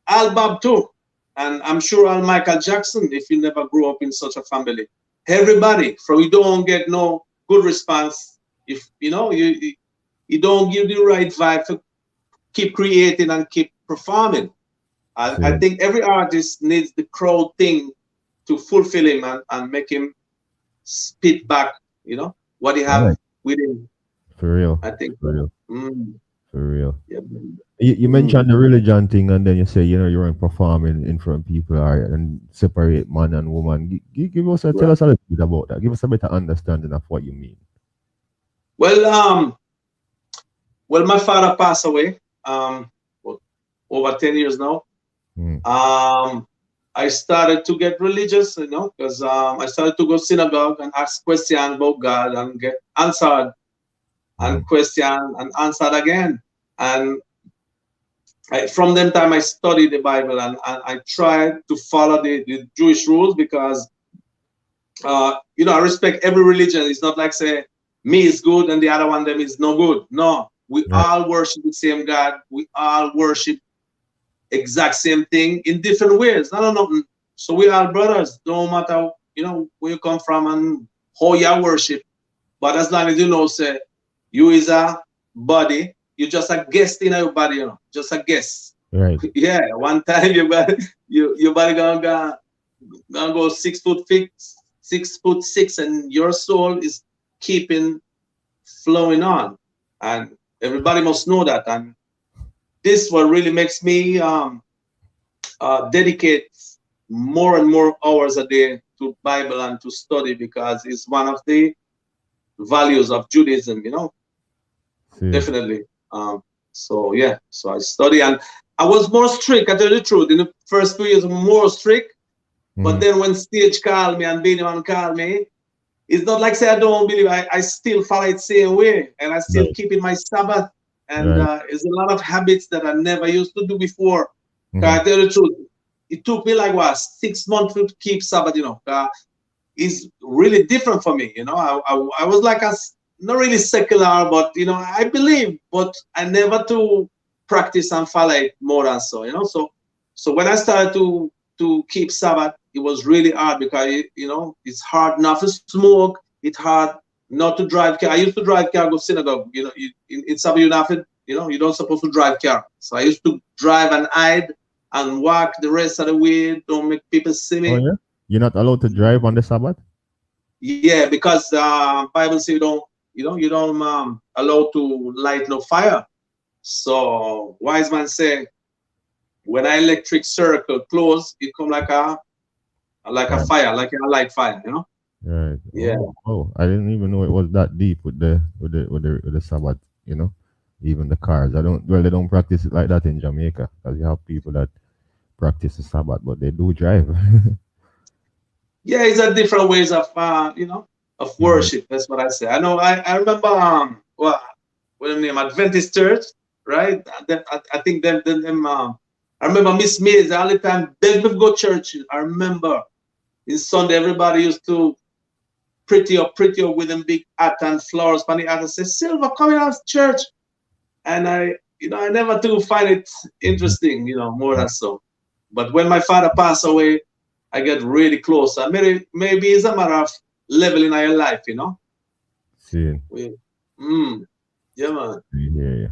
Al Bob too, and I'm sure Al Michael Jackson, if you never grew up in such a family, everybody, from you don't get no good response, if you know you don't give the right vibe to keep creating and keep performing. I think every artist needs the crowd thing to fulfill him and make him spit back, you know, what he have within. For real. I think. For real. For real. Yeah. You mentioned the religion thing, and then you say, you know, you weren't performing in front of people and separate man and woman. Give us tell us a little bit about that. Give us a better understanding of what you mean. Well, my father passed away over 10 years now. I started to get religious, you know, because I started to go synagogue and ask questions about God and get answered and question and answered again. And from them time I studied the Bible, and I tried to follow the Jewish rules, because I respect every religion. It's not like say me is good and the other one them is no good. No, we Right. all worship the same God. We all worship exact same thing in different ways. No, no, no. So we are brothers. No matter where you come from and how you worship. But as long as you know, say you is a body, you just a guest in your body, just a guest. Right. Yeah, one time your body gonna go 6'6", and your soul is keeping flowing on, and everybody must know that. And this what really makes me dedicate more and more hours a day to Bible and to study, because it's one of the values of Judaism, See. definitely. So yeah, so I study, and I was more strict. I tell you the truth, in the first 2 years, I'm more strict. But then when Stage called me and Binyamin called me, it's not like say I don't believe. I still follow it same way, and I still Right. keep in my Sabbath. And Right. it's a lot of habits that I never used to do before. Mhm. I tell you the truth, it took me like what 6 months to keep Sabbath. It's really different for me. I was like not really secular, but I believe, but I never to practice and follow it more than so. So when I started to keep Sabbath, it was really hard, because it's hard not to smoke. It's hard not to drive car. I used to drive car, go synagogue. In Sabbath you not you don't supposed to drive car. So I used to drive and hide and walk the rest of the way. Don't make people see Oh me. yeah. You're not allowed to drive on the Sabbath. Yeah, because Bible says you don't allow to light no fire. So wise man say, when an electric circle close, it come like a Right. fire, like a light fire. Right. Yeah. Oh, I didn't even know it was that deep with the Sabbath. Even the cars. I don't. Well, they don't practice it like that in Jamaica, because you have people that practice the Sabbath, but they do drive. Yeah, it's a different ways of of Mhm. worship. That's what I say. I know. I remember what the name Adventist Church, right? I think them I remember Miss Mays all the time beg me to go church. I remember in Sunday everybody used to pretty up with them big hat and flowers on the hat and say, Silver, coming out of church. And I never do find it interesting, more than so. But when my father passed away, I get really close. And maybe it's a matter of leveling in your life. See. We, yeah, man. Yeah.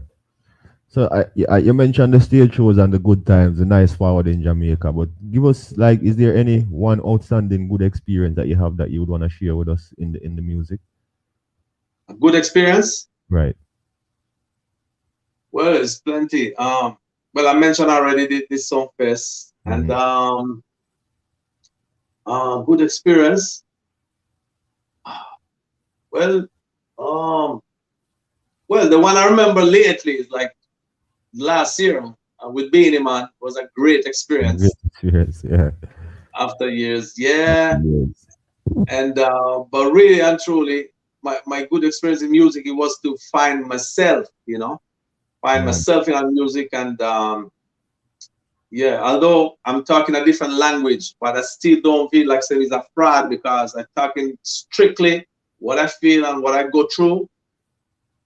So you mentioned the stage shows and the good times, the nice forward in Jamaica. But give us is there any one outstanding good experience that you have that you would want to share with us in the music? A good experience. Right. Well, it's plenty. Well, I mentioned already this song fest, and good experience. Well, the one I remember lately is like last year with Beanie Man was a great Great experience experience. Yeah. after years. Yeah, Yes. and but really and truly, my good experience in music, it was to find myself. Find Mm. myself in music, and yeah, although I'm talking a different language, but I still don't feel like there is a fraud, because I'm talking strictly what I feel and what I go through,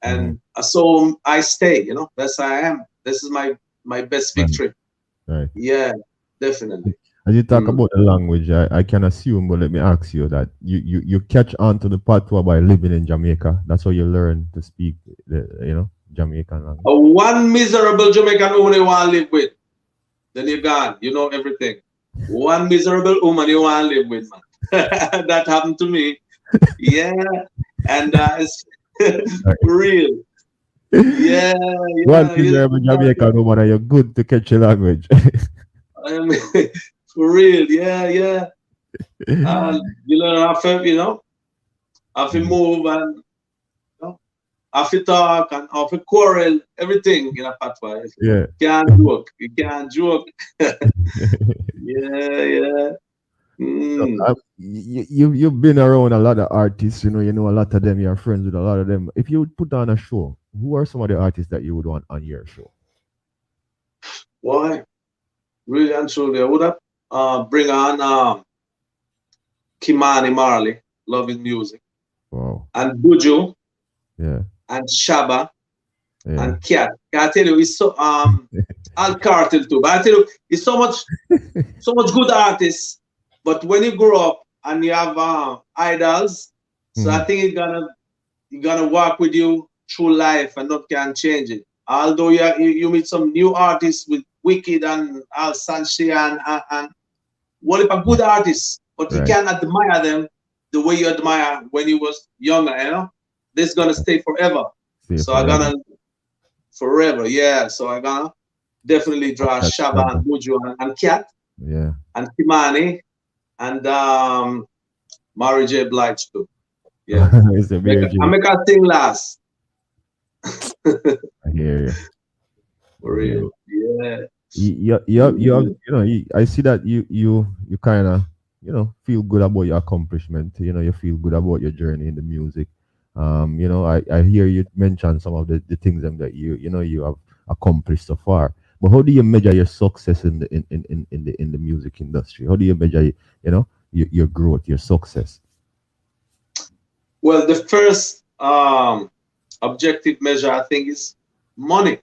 and so I stay. That's how I am. This is my best Right. victory. Right. Yeah, definitely. As you talk Mm. about the language, I can assume, but let me ask you that you catch on to the patois by living in Jamaica. That's how you learn to speak the Jamaican language. One miserable Jamaican woman you want to live with, then you're gone. You know everything. One miserable woman you want to live with, man. That happened to me. Yeah, and it's real. Yeah, One yeah. miserable Jamaican woman, and you're good to catch the language. I mean, for real. Yeah, yeah. You learn how to Mhm. move, and how to talk, and how to quarrel, everything in a patois. Yeah. You can't joke. You can't joke. Yeah, yeah. So, Mm. you've been around a lot of artists, you know a lot of them, you're friends with a lot of them. If you would put on a show, who are some of the artists that you would want on your show? Boy, really and truly, I would have bring on Kimani Marley, loving music, Wow. and Buju, Yeah. and Shaba, Yeah. and Cat. I tell you, it's so Al Cartel too. But I tell you, it's so much good artists. But when you grow up and you have idols, so I think it's gonna walk with you through life and not can change it. Although you meet some new artists with Wicked and Al Sanchi and what if a good artist, but you Right. can't admire them the way you admire when you was younger, you know? This is gonna stay forever. See So forever. I'm gonna forever, yeah. So I'm gonna definitely draw That's Shaba Shaba. and Buju and Cat Yeah. and Kimani and Mary J. Blige too. Yeah. It's a very I make her sing last. I hear you. For real. Yeah. I see that you kind of feel good about your accomplishment. You feel good about your journey in the music. I hear you mention some of the things that you have accomplished so far. But how do you measure your success in the music industry? How do you measure your growth, your success? Well, the first objective measure I think is money.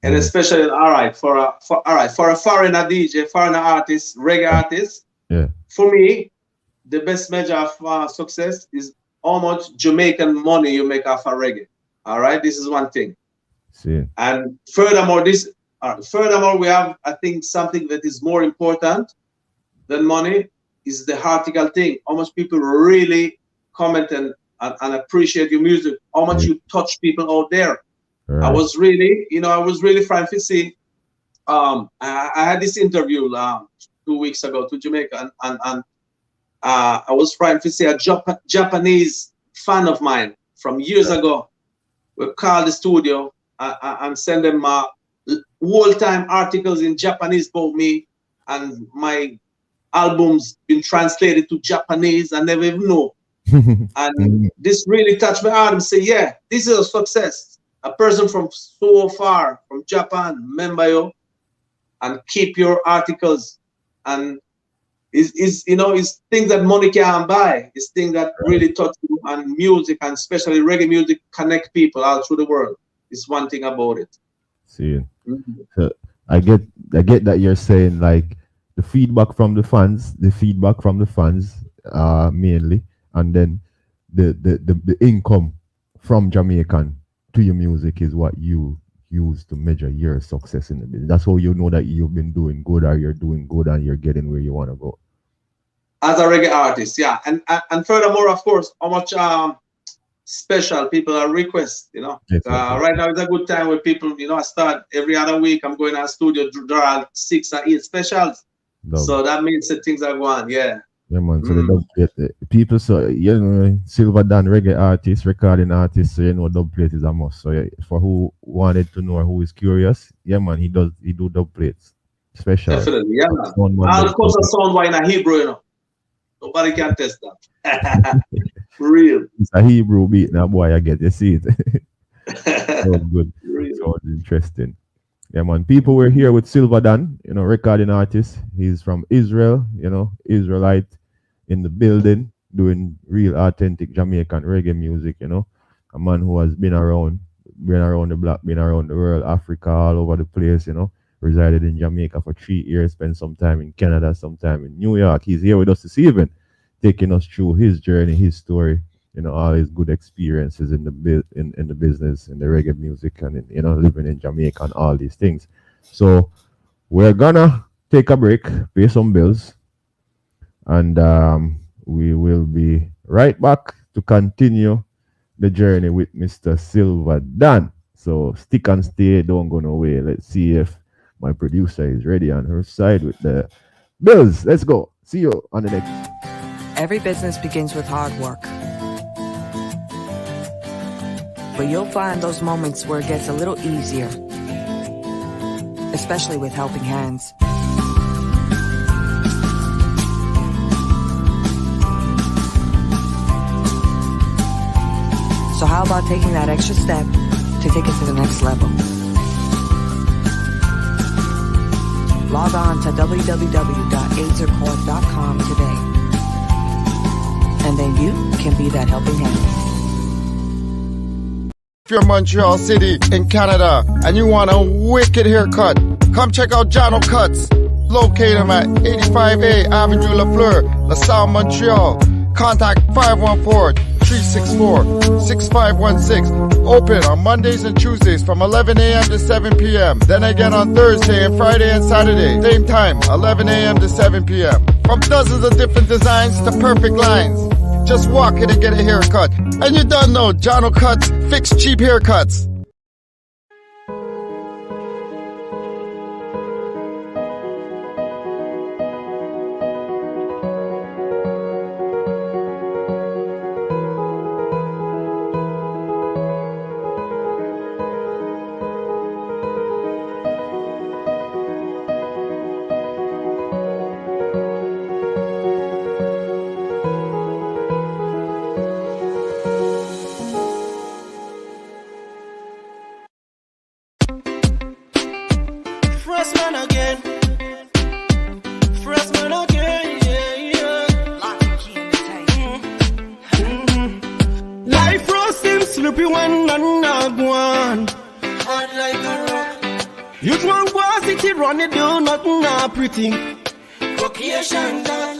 And especially, for a foreigner DJ, foreigner artist, reggae artist, for me, the best measure of success is how much Jamaican money you make off of reggae. All right, this is one thing. See. And furthermore, we have, I think, something that is more important than money is the article thing. How much people really comment and appreciate your music. How much you touch people out there. Right. I was really trying to see. I had this interview 2 weeks ago to Jamaica, and I was trying to see a Japanese fan of mine from years ago. We called the studio and send them whole-time articles in Japanese about me, and my albums been translated to Japanese. I never even know. And this really touched my heart and say, yeah, this is a success. A person from so far, from Japan, remember you, and keep your articles. And is things that money can't buy. It's things that really touch you, and music, and especially reggae music, connect people all through the world. It's one thing about it. See, so I get that you're saying like the feedback from the fans mainly, and then the income from Jamaican to your music is what you use to measure your success in the business. That's how you know that you've been doing good, or you're doing good and you're getting where you want to go. As a reggae artist, yeah. And furthermore, of course, how much special people are request, right now is a good time where people, I start every other week, I'm going to the studio to draw 6 or 8 specials. So that means that things are going, yeah. Yeah, man. So they don't get people. So Silverdon reggae artists, recording artists. So dub plate is a must. So for who wanted to know or who is curious, yeah, man, he do dub plates, special. Definitely, yeah, man. Of course, a sound wine in Hebrew, nobody can test that. For real. It's a Hebrew beat now, boy. I get you see it. So good. Really? So interesting. Yeah, man. People were here with Silverdon, recording artist. He's from Israel, Israelite in the building, doing real authentic Jamaican reggae music, a man who has been around the block, been around the world, Africa, all over the place, resided in Jamaica for 3 years, spent some time in Canada, some time in New York. He's here with us this evening, taking us through his journey, his story, all his good experiences in the business, in the reggae music, and living in Jamaica and all these things. So we're gonna take a break, pay some bills, and we will be right back to continue the journey with Mr. Silverdon. So stick and stay, don't go nowhere. Let's see if my producer is ready on her side with the bills. Let's go. See you on the next. Every business begins with hard work. But you'll find those moments where it gets a little easier, especially with helping hands. So how about taking that extra step to take it to the next level? Log on to www.aidsarcause.com today. And then you can be that helping hand. If you're Montreal City in Canada and you want a wicked haircut, come check out Jono Cuts. Locate him at 85A Avenue Lafleur, LaSalle, Montreal. Contact 514-364-6516. Open on Mondays and Tuesdays from 11 a.m. to 7 p.m. Then again on Thursday and Friday and Saturday. Same time, 11 a.m. to 7 p.m. From dozens of different designs to perfect lines. Just walk in and get a haircut. And you don't know, Jono Cuts, fix cheap haircuts. Freshman again. Freshman again, Life roasting, sleepy when none not one. Hard like a rock. You drunk was it, run it, do nothing not pretty. Vocation done.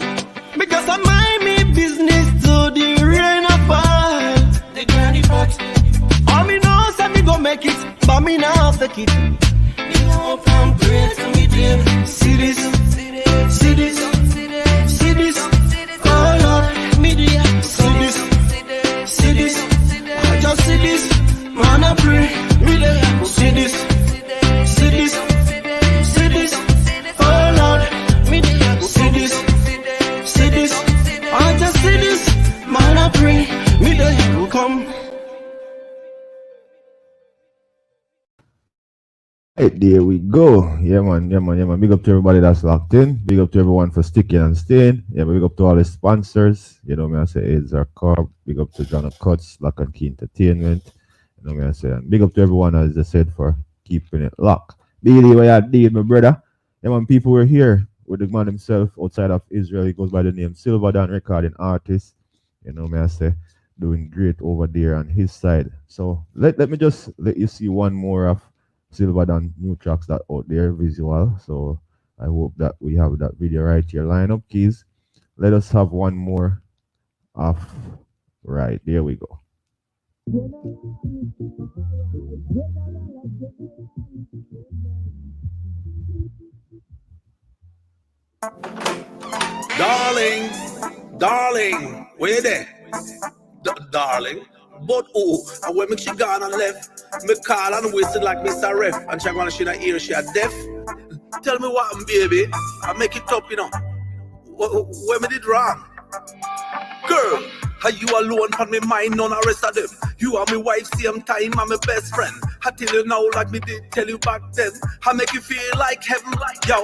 Because I mind me business to the rain of fall. The granny pot. All me know, say me go make it, but me now take it. Hope I'm great for me, dear. See this, see this, see this, see this. Oh Lord, me dear. See this, see this. I just see this. Man, I pray, me dear. See this, see this, see this. Oh Lord, me dear. See this, see this. I just see this. Man, I pray, me dear. Come. Hey, there we go. Yeah, man. Big up to everybody that's locked in. Big up to everyone for sticking and staying. Yeah, big up to all the sponsors. You know me, I say AIDS are Corp. Big up to John Cuts, Landkentertainment. You know me, I say. And big up to everyone, as I said, for keeping it locked. Billy, what you did, my brother? Yeah, man, people were here with the man himself outside of Israel. He goes by the name Silverdon, recording artist. You know me, I say. Doing great over there on his side. So let me just let you see one more of Silverdon new tracks that out there visual. So I hope that we have that video right here. Line up keys. Let us have one more off. Right, there we go. Darling, where you there? Darling. But and when she gone and left, me call and whistle like Mr. Ref, and she gonna she not hear, she a deaf. Tell me what, baby, I make it up, you know. Where me did wrong? Girl, are you alone on me mind, none the rest of them? You are my wife, same time, I'm my best friend. I tell you now like me did tell you back then. I make you feel like heaven, like yo.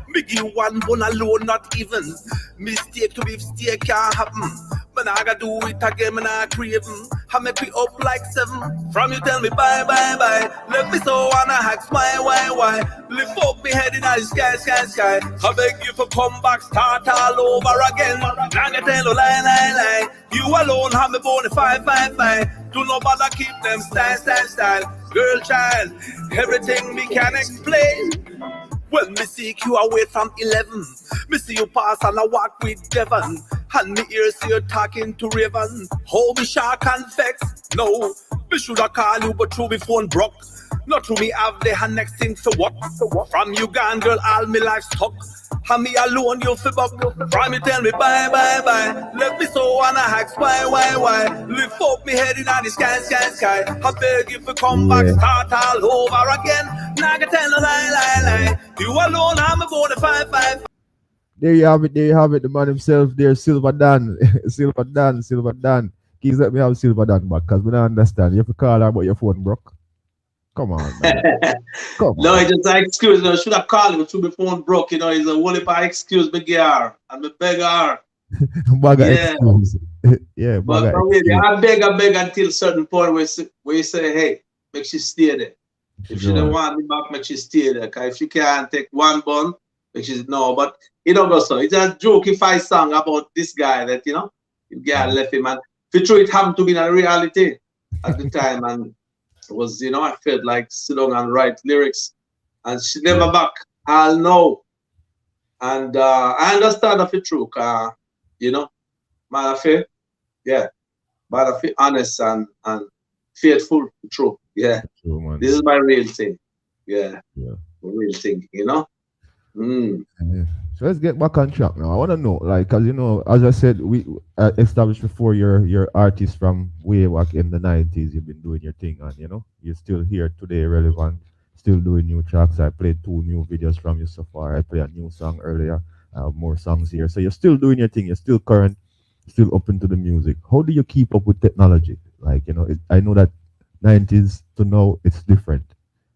Me give you one bone alone, not even. Mistake to beef steak can't happen. But I gotta do it again, man, I crave. I make me up like 7. From you tell me bye, bye, bye. Let me so wanna ask why. Lift up me head in the sky. I beg you for come back, start all over again. Now I tell you lie. You alone have me born 5. Do no bother keep them style. Girl, child, everything me can explain. When me seek you away from 11, me see you pass and I walk with Devon. And me ears see you talking to Raven. Hold me shark and vex. No, me shoulda call you but through me phone broke. Not through me have the hand next thing for what? From you gone girl all me life stuck. And me alone you fi buck. From you tell me bye. Let me so wanna ask why. Lift up me head in the sky. I beg you to come back, start all over again. Now I can tell no lie. You alone I'm a born 5. There you have it. The man himself there, Silverdon. Silverdon. Please let me have Silverdon back, because we don't understand. You have to call her but your phone broke. Come on, man. No, it's just an excuse. You know, should have called him through my phone broke. You know, it's a whole heap of excuse me give her. And me beg her. Excuse. Yeah, but really, I beg until a certain point where you say, hey, make she stay there. If she don't want me back, make she stay there. Because if she can't take one bun, which is no, but it don't go so. It's a jokey song about this guy that the guy left him, and for true it happened to be in a reality at the time, and it was I felt like sit down and write lyrics, and she never back. I'll know, and I understand that for true, man, I feel but I feel honest and faithful, true, True, man. This is my real thing, Yeah. real thing, Yeah. So let's get back on track now. I want to know, like, cause as I said, we established before you're artist from way back in the '90s. You've been doing your thing, and you're still here today, relevant, still doing new tracks. I played 2 new videos from you so far. I played a new song earlier. More songs here, so you're still doing your thing. You're still current, still open to the music. How do you keep up with technology? Like, I know that '90s to now it's different.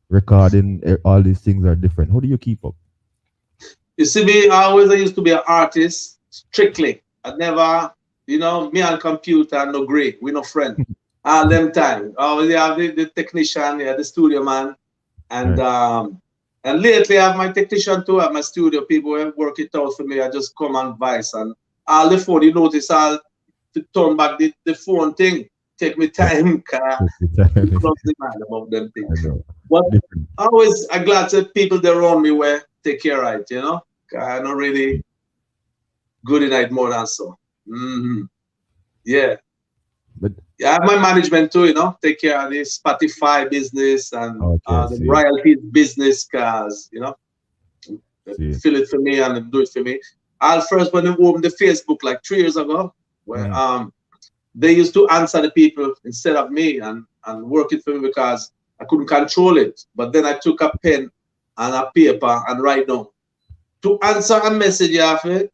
Recording, all these things are different. How do you keep up? You see me, I used to be an artist, strictly. I never, me and computer, no great, we no friend. All them time. I always have the technician, the studio man. And and lately I have my technician too, I have my studio people who work it out for me. I just come and advice. And all the phone, you notice I'll turn back the phone thing. Take me time, cause about them things. But I'm glad that people that around me were take care of it, I'm not really good in it more than so. Yeah. But I have my management too, take care of the Spotify business and the see. royalties business, cause See. fill it for me and do it for me. I'll first when they opened the Facebook like 3 years ago, where they used to answer the people instead of me and work it for me because I couldn't control it. But then I took a pen and a paper and write down. To answer a message you have it,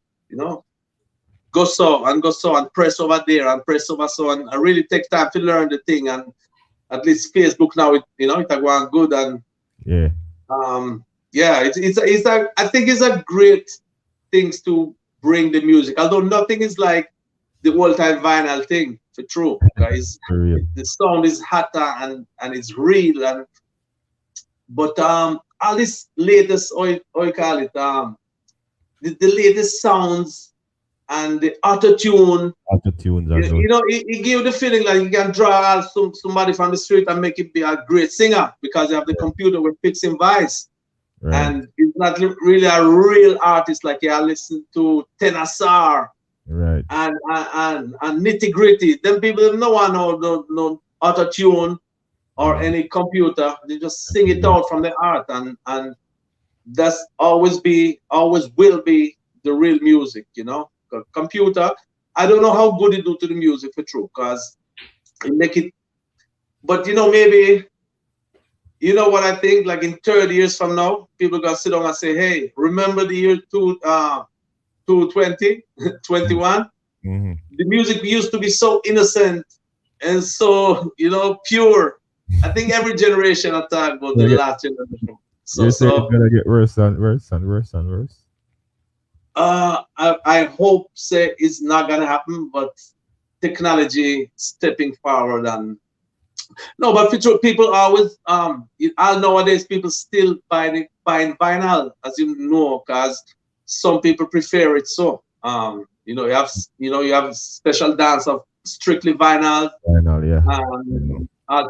go so and press over there and press over so, and I really take time to learn the thing. And at least Facebook now it it's going good, and it's I think it's a great things to bring the music, although nothing is like the old time vinyl thing for true, guys. The sound is hotter and it's real, but all this latest how you call it the latest sounds and the auto-tune. It gives the feeling like you can draw somebody from the street and make it be a great singer because you have the computer with fixing voice. Right. And it's not really a real artist like you listen to Tenasar, right? And Nitty Gritty. Them people no one no auto-tune or any computer. They just sing it out from the heart, and that's always will be the real music, Computer, I don't know how good it do to the music for true, because it make it, but maybe, what I think, like in 30 years from now, people gonna sit down and say, hey, remember the year 2020, 21? The music used to be so innocent and so, pure. I think every generation I talk about the last generation. So it's gonna get worse and worse and worse and worse. I hope say it's not gonna happen, but technology stepping forward and no, but people always nowadays people still buying vinyl, as because some people prefer it. So you have special dance of strictly vinyl.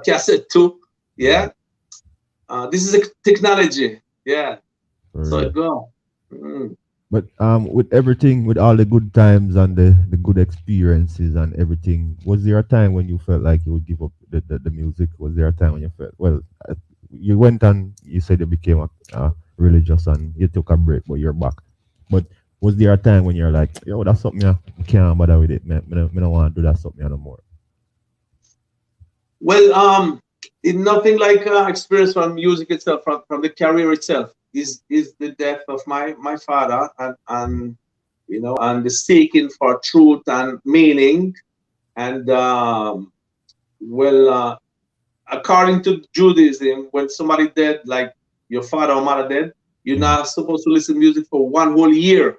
Cassette too. Yeah. This is a technology, so it go. But with everything, with all the good times and the good experiences and everything, was there a time when you felt like you would give up the music? Was there a time when you felt, you went and you said you became a religious and you took a break, but you're back. But was there a time when you're like, yo, that's something I can't bother with it, man. I don't want to do that something no more? Well, it's nothing like experience from music itself, from the career itself. Is the death of my father and the seeking for truth and meaning, and according to Judaism, when somebody dead, like your father or mother dead, you're not supposed to listen to music for 1 whole year,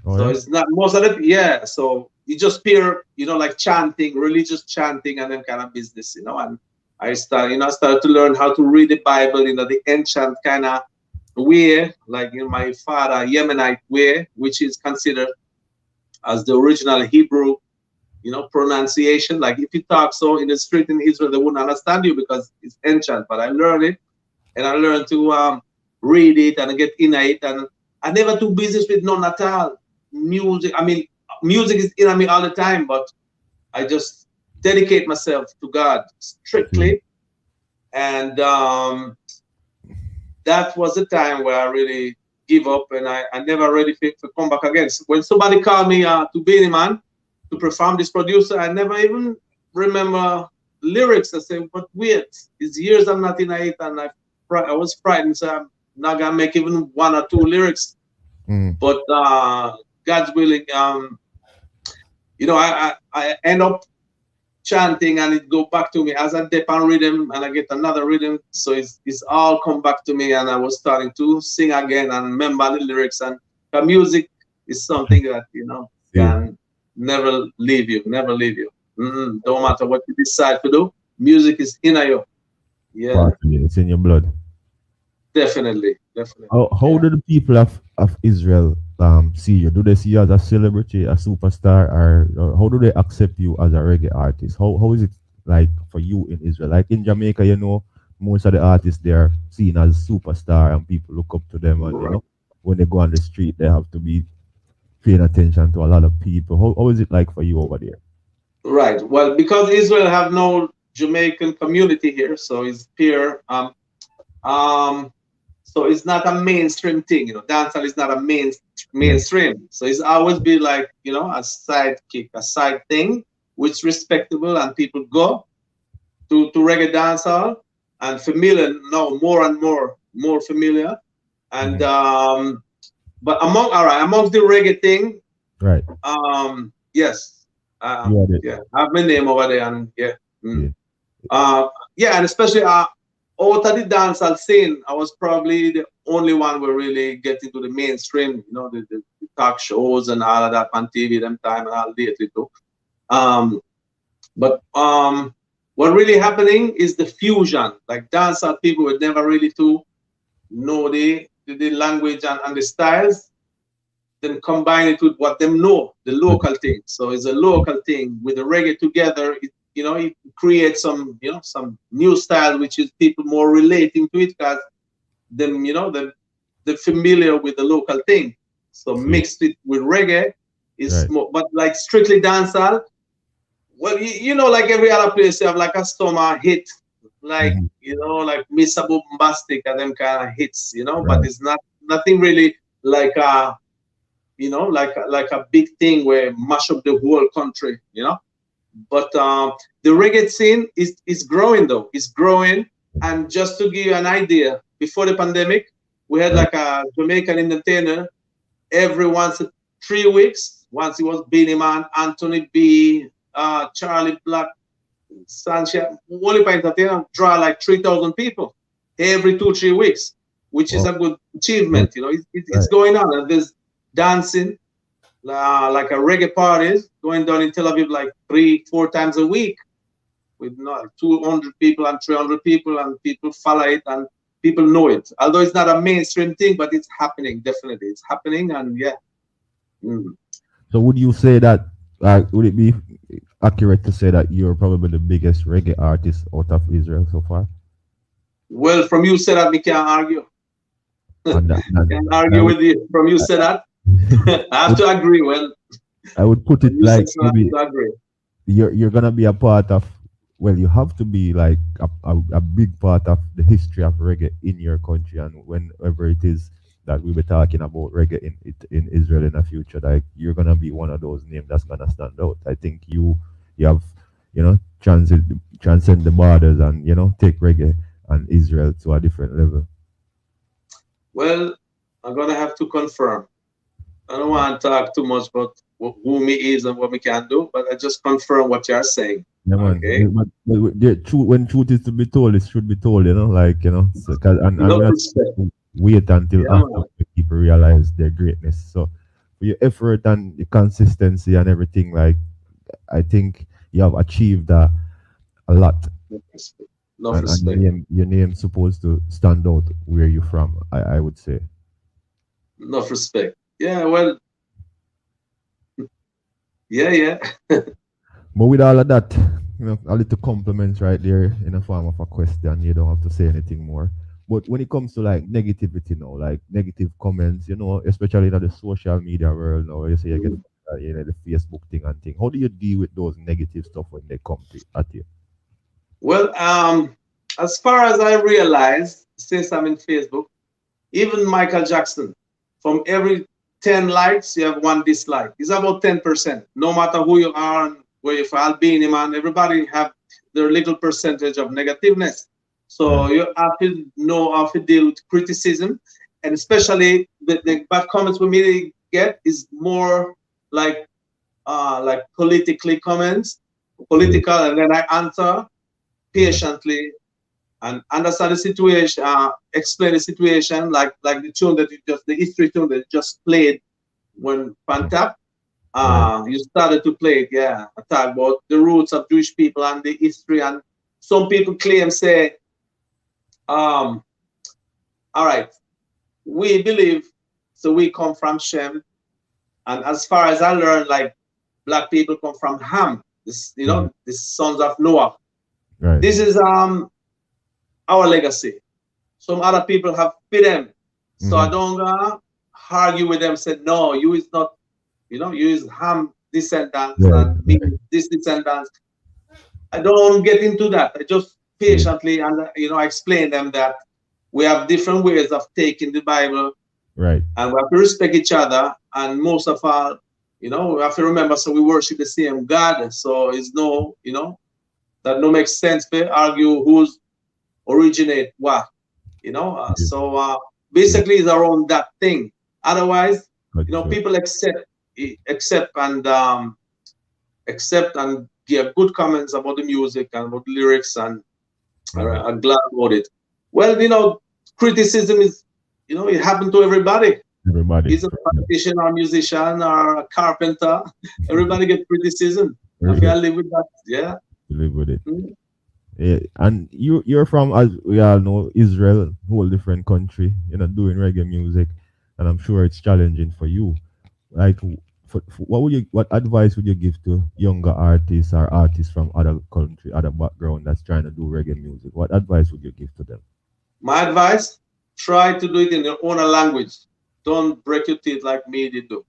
so it's not most of it. So you just hear like chanting, religious chanting, and then kind of business, and I started to learn how to read the Bible, the ancient kind of way, like in my father Yemenite way, which is considered as the original Hebrew, pronunciation. Like if you talk so in the street in Israel, they wouldn't understand you because it's ancient. But I learned it, and I learned to read it and get in it. And I never do business with none at all. Music, I mean, music is in me all the time, but I just dedicate myself to God strictly. And that was the time where I really give up, and I never ready to come back again. So when somebody called me to Binyamin to perform this producer, I never even remember lyrics. I said, but wait, it's years I'm not in it, and I was frightened, so I'm not gonna make even one or two lyrics. But God's willing, I end up chanting, and it go back to me as I dip on rhythm, and I get another rhythm, so it's all come back to me, and I was starting to sing again and remember the lyrics. And the music is something that can never leave you. Don't matter what you decide to do, music is in you. Yeah, it's in your blood. Definitely. How do the people of Israel see you? Do they see you as a celebrity, a superstar, or how do they accept you as a reggae artist? How is it like for you in Israel? Like in Jamaica, most of the artists they are seen as superstar, and people look up to them, and when they go on the street, they have to be paying attention to a lot of people. How is it like for you over there? Right. Well, because Israel have no Jamaican community here, so it's pure. So it's not a mainstream thing, dancehall is not a mainstream. So it's always be like, a sidekick, a side thing, which respectable, and people go to reggae dancehall and familiar now, more and more familiar. And but amongst the reggae thing, right? Yes, I have my name over there, and and especially out of the dancehall scene, I was probably the only one who really get into the mainstream, the talk shows and all of that on TV them time and all lately too. But what really happening is the fusion. Like dancehall people would never really to know the language and the styles, then combine it with what them know, the local thing. So it's a local thing with the reggae together. It creates some new style, which is people more relating to it because them, they're familiar with the local thing. So mixed it with reggae is more, but like strictly dancehall. Well, like every other place, you have like a stomach hit, like like Mr. Bombastic and them kind of hits, but it's nothing really like a, like a big thing where mash up the whole country, But the reggae scene is growing though. It's growing. And just to give you an idea, before the pandemic, we had like a Jamaican entertainer every 3 weeks. Once it was Beanie Man, Anthony B, Charlie Black, Sanchez. Only by entertainer draw like 3,000 people every 2-3 weeks, which is a good achievement. It's going on. And there's dancing. Like a reggae parties going down in Tel Aviv like 3-4 times a week with 200 people and 300 people, and people follow it and people know it. Although it's not a mainstream thing, but it's happening. Definitely, it's happening, and So would you say that? Would it be accurate to say that you're probably the biggest reggae artist out of Israel so far? Well, from you said that, we can't argue. Can't argue with you. From you said that. I have to agree. Well, I would put it like maybe you're gonna be a part of. Well, you have to be like a big part of the history of reggae in your country, and whenever it is that we'll be talking about reggae in Israel in the future, like you're gonna be one of those names that's gonna stand out. I think you have transcend the borders and take reggae and Israel to a different level. Well, I'm gonna have to confirm. I don't want to talk too much about who me is and what we can do, but I just confirm what you're saying. Yeah, man. Okay. But when truth is to be told, it should be told. So, wait until after people realize their greatness. So, for your effort and your consistency and everything, like I think you have achieved a lot. Enough And respect. your name supposed to stand out where you from, I would say. Enough respect. Yeah, well, yeah, yeah. But with all of that, a little compliments right there in the form of a question. You don't have to say anything more. But when it comes to like negativity now, like negative comments, especially in the social media world now, you say you get the Facebook thing and thing. How do you deal with those negative stuff when they come at you? Well, as far as I realize, since I'm in Facebook, even Michael Jackson, from every 10 likes, you have one dislike. It's about 10%. No matter who you are and where you're from, Albania, man, everybody have their little percentage of negativeness. So Right. you have to know how to deal with criticism, and especially the bad comments we may get is more like politically comments, Yeah. political, and then I answer Mhm. patiently and understand the situation, explain the situation, like the tune that you just, the history tune that you just played when Pantap, Right. you started to play it, yeah. I talk about the roots of Jewish people and the history, and some people claim, say, um, all right, we believe, so we come from Shem, and as far as I learned, like black people come from Ham, this, Mhm. the sons of Noah. Right. This is our legacy. Some other people have fit them. So I Hmm. don't argue with them, say, no, you is not, you is Ham descendants Right. and me Right. this descendants. I don't get into that. I just Yeah. patiently and I explain them that we have different ways of taking the Bible, Right. and we have to respect each other. And most of all, we have to remember, so we worship the same God. So it's no, that no makes sense to argue who's originate what. Yeah. Yeah. Basically it's around that thing. Otherwise, Got you. people accept and give good comments about the music and about the lyrics, and Hmm. are glad about it. Well, criticism is, it happened to everybody. Everybody. He's a politician or a musician or a carpenter. Everybody get criticism. I feel I live with that. Yeah. Live with it. Mm. Yeah, and you're from, as we all know, Israel, whole different country. Doing reggae music, and I'm sure it's challenging for you. Like, what advice would you give to younger artists or artists from other country, other background that's trying to do reggae music? What advice would you give to them? My advice: try to do it in your own language. Don't break your teeth like me did do.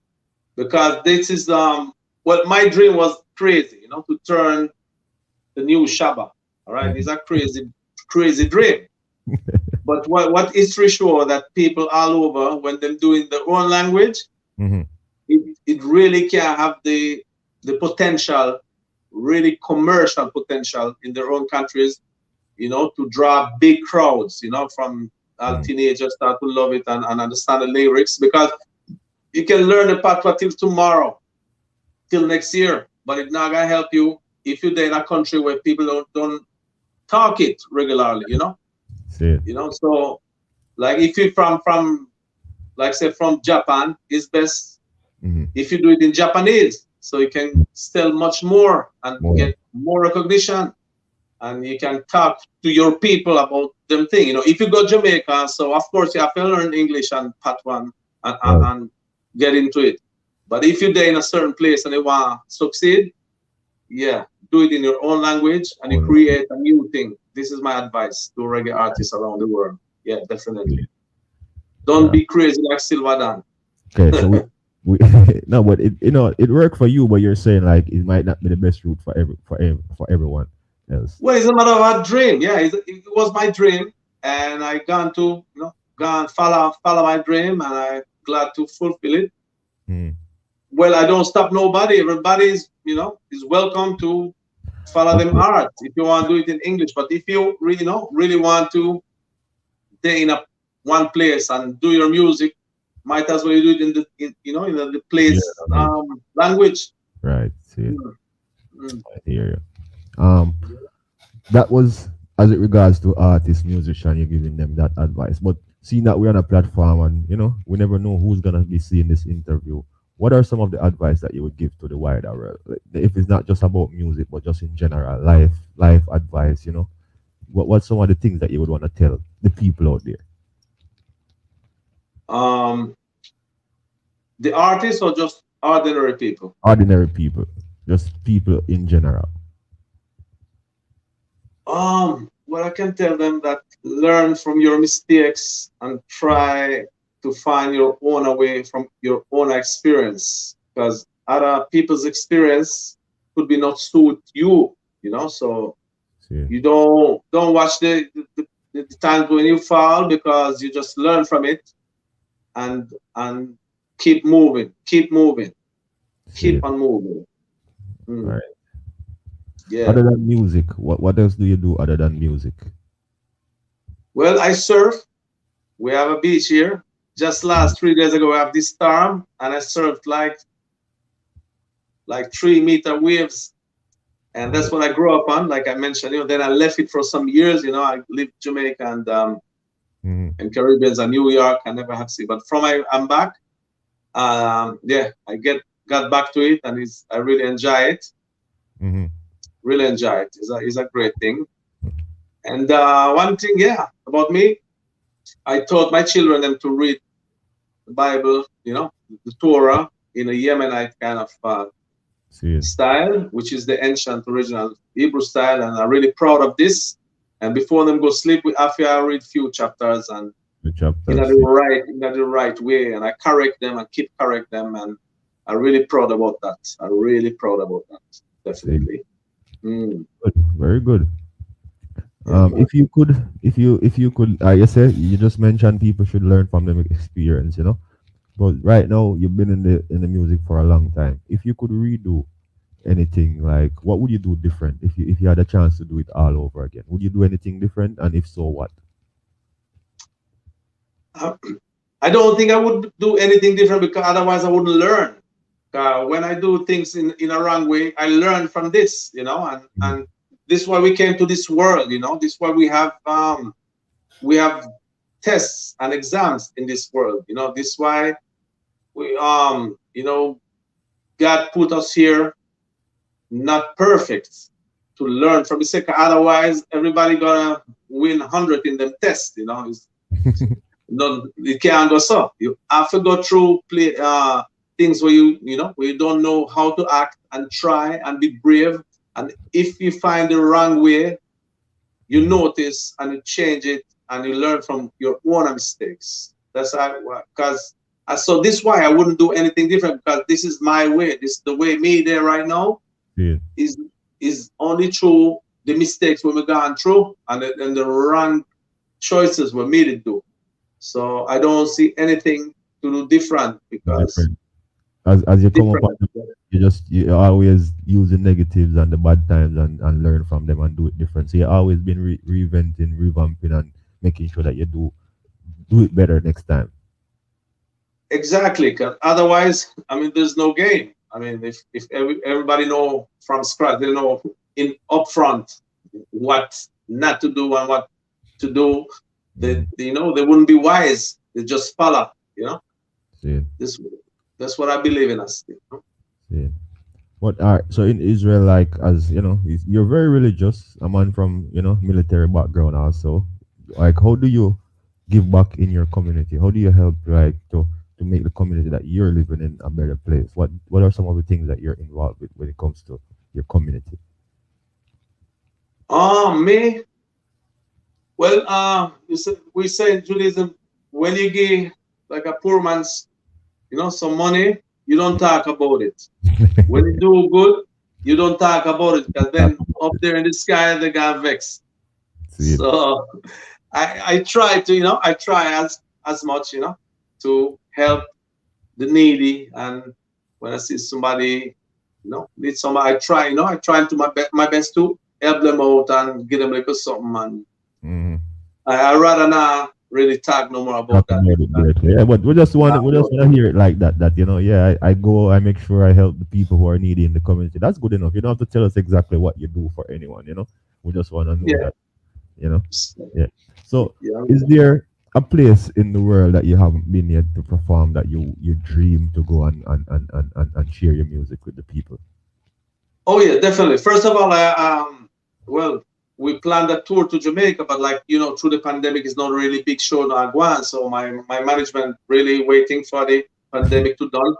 Because this is well, my dream was crazy, to turn the new Shabba. All right, it's a crazy, crazy dream. But what history show that people all over, when them doing their own language, Mm-hmm. it really can have the potential, really commercial potential in their own countries, to draw big crowds, from all Mm. teenagers start to love it and understand the lyrics, because you can learn the patois till tomorrow, till next year, but it's not gonna help you if you're in a country where people don't talk it regularly, See it. So like if you're from like say from Japan, it's best Mm-hmm. if you do it in Japanese, so you can sell much more and More. get more recognition, and you can talk to your people about them thing. If you go Jamaica, so of course you have to learn English and Patois Right. and get into it. But if you're there in a certain place and you want to succeed, yeah, do it in your own language and you Hold on. create a new thing. This is my advice to reggae artists around the world. Yeah, definitely. Don't Yeah. be crazy like Silverdon. Okay, so we no, but it worked for you, but you're saying like it might not be the best route for everyone else. Well, it's a matter of a dream. Yeah, it was my dream, and I gone to gone follow my dream, and I glad to fulfill it. Mm. Well, I don't stop nobody. Everybody's is welcome to follow them Okay. art if you want to do it in English. But if you really want to stay in a one place and do your music, might as well do it in the Yeah, place language. language. Right. See it. Mm, mm. I hear you. That was as it regards to artists, musician, you're giving them that advice. But seeing that we're on a platform and we never know who's gonna be seeing this interview. What are some of the advice that you would give to the wider world? Like, if it's not just about music, but just in general, life advice, what's some of the things that you would want to tell the people out there? The artists or just ordinary people? Ordinary people, just people in general. Well, I can tell them that learn from your mistakes and try to find your own way from your own experience, because other people's experience could be not suit you, so See. you don't watch the times when you fall, because you just learn from it and keep moving, keep See. on moving. Right. Yeah. Other than music, what else do you do other than music? Well, I surf. We have a beach here. Just last 3 days ago, we have this storm, and I surfed like 3 meter waves, and that's what I grew up on. Like I mentioned, then I left it for some years. I lived Jamaica and Caribbean and New York. I never have seen, but I'm back. Yeah, I got back to it, and I really enjoy it. Really enjoy it. It's a great thing. And one thing, about me, I taught my children them to read the Bible, the Torah in a Yemenite kind of style, which is the ancient original Hebrew style, and I'm really proud of this. And before them go sleep, after I read few chapters and in the right way, and I correct them and keep correct them, and I'm really proud about that. Definitely. Good. Very good. If you could, you said you just mentioned people should learn from them experience, But right now you've been in the music for a long time. If you could redo anything, like what would you do different if you had a chance to do it all over again? Would you do anything different, and if so, what? I don't think I would do anything different, because otherwise I wouldn't learn. When I do things in a wrong way, I learn from this, and this is why we came to this world, this is why we have tests and exams in this world, this is why we God put us here not perfect, to learn from mistake. Otherwise everybody gonna win 100 in them tests, no, it can't go so. You have to go through things where where you don't know how to act, and try and be brave. And if you find the wrong way, you notice and you change it, and you learn from your own mistakes. That's because so this is why I wouldn't do anything different, because this is my way. This is the way me there right now. Yeah. Is only through the mistakes we've gone through, and the wrong choices we made it do. So I don't see anything to do different, because as you come up, you always use the negatives and the bad times and learn from them and do it different. So you always been reinventing, revamping, and making sure that you do it better next time. Exactly, because otherwise, there's no game. If everybody know from scratch, they know in upfront what not to do and what to do. They wouldn't be wise. They just follow. Yeah. That's what I believe in us. Yeah. What are so in Israel, like, as you're very religious, a man from military background also. Like, how do you give back in your community? How do you help, like, to make the community that you're living in a better place? What are some of the things that you're involved with when it comes to your community? Me. Well, we say in Judaism, when you give like a poor man's, some money, you don't talk about it. When you do good, you don't talk about it, because then up there in the sky they got vexed. So I try to, I try as much, to help the needy, and when I see somebody, need somebody, I try to my best to help them out and give them like something, and I rather not really talk no more about that. Yeah, but we just want to hear it like that. I make sure I help the people who are needy in the community. That's good enough. You don't have to tell us exactly what you do for anyone. We just want to know that. Yeah. So, is there a place in the world that you haven't been yet to perform that you dream to go and share your music with the people? Oh yeah, definitely. First of all, well, we planned a tour to Jamaica, but like, you know, through the pandemic, it's not really big show no Aguan. So my management really waiting for the pandemic to done.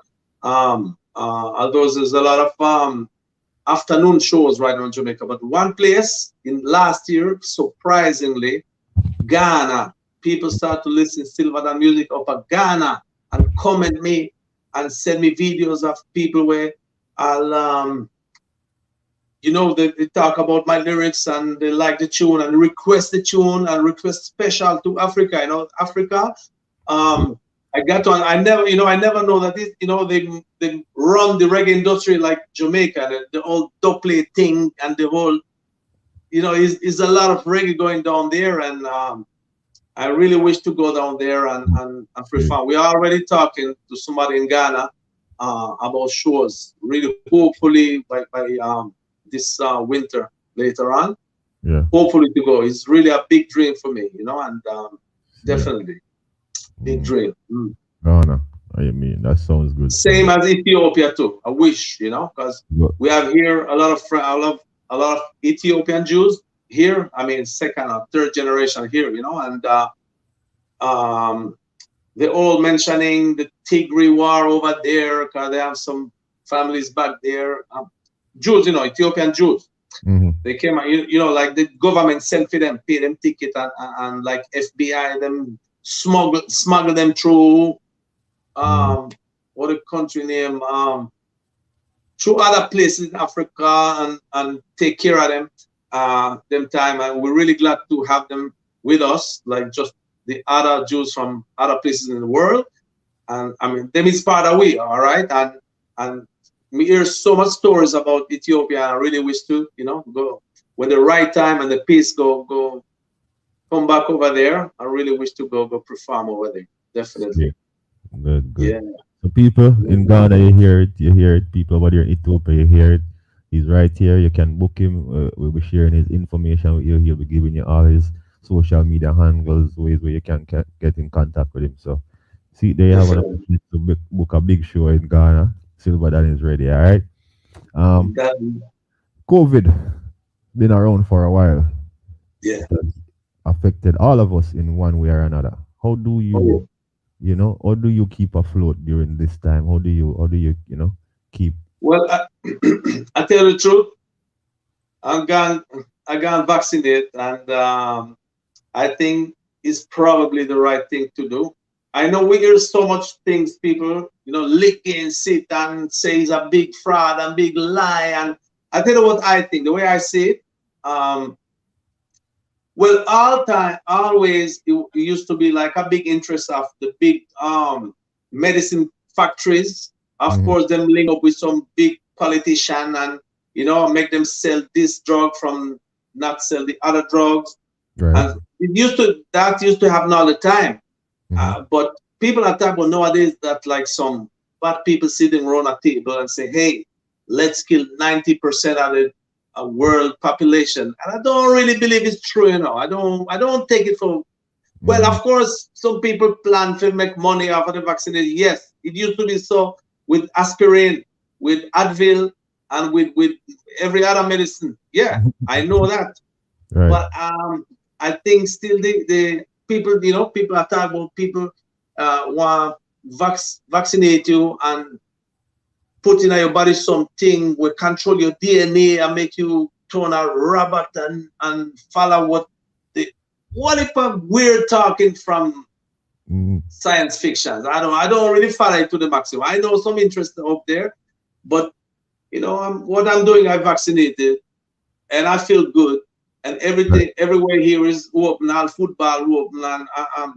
Although there's a lot of afternoon shows right now in Jamaica, but one place in last year, surprisingly, Ghana, people start to listen to Silverdon music up at Ghana and comment me and send me videos of people where I'll you know, they talk about my lyrics and they like the tune and request the tune and request special to Africa. You know, Africa. I got on. I never know that this, you know, they run the reggae industry like Jamaica, the whole doble thing and the whole, you know, is a lot of reggae going down there, and I really wish to go down there and perform. We are already talking to somebody in Ghana about shows. Really, hopefully by this winter later on. Yeah. Hopefully to go. It's really a big dream for me, you know, and definitely big dream. Ghana. I mean, that sounds good. Same as Ethiopia too. I wish, you know, because we have here a lot of Ethiopian Jews here. I mean, second or third generation here, you know, and they're all mentioning the Tigray war over there because they have some families back there. Jews, you know, Ethiopian Jews. They came, you know, like the government sent for them, pay them ticket, and like FBI them smuggle them through what a country name through other places in Africa and take care of them time, and we're really glad to have them with us, like just the other Jews from other places in the world. And I mean, them inspire we, all right, and we hear so much stories about Ethiopia. I really wish to, you know, go when the right time and the peace come back over there. I really wish to go perform over there. Definitely. Good. Yeah. So people in Ghana, you hear it. People over there in Ethiopia, you hear it. He's right here. You can book him. We'll be sharing his information with you. He'll be giving you all his social media handles, ways where you can get in contact with him. So see, they have an opportunity to book a big show in Ghana. Silverdon is ready, all right? COVID been around for a while. Yeah. It has affected all of us in one way or another. How do you, you know, how do you keep afloat during this time? How do you, you know, keep? Well, I tell you the truth. I got vaccinated, and I think it's probably the right thing to do. I know we hear so much things, people, you know, licking, sit and say it's a big fraud and big lie. And I tell you what I think, the way I see it, well, always, it used to be like a big interest of the big medicine factories. Of course, them link up with some big politician and, you know, make them sell this drug from not sell the other drugs. Right. And that used to happen all the time. But people are talking about nowadays that like some bad people sitting around a table and say, hey, let's kill 90% of the world population. And I don't really believe it's true, you know. I don't take it for, well, of course, some people plan to make money off of the vaccination. Yes, it used to be so with aspirin, with Advil, and with every other medicine. Yeah, I know that. Right. But I think still the people, you know, people are talking about people want vaccinate you and put in your body something will control your DNA and make you turn a robot and follow what if we're talking from science fiction. I don't really follow it to the maximum. I know some interest up there, but you know, what I'm doing, I vaccinated and I feel good. And everything, everywhere here is open, all football open, and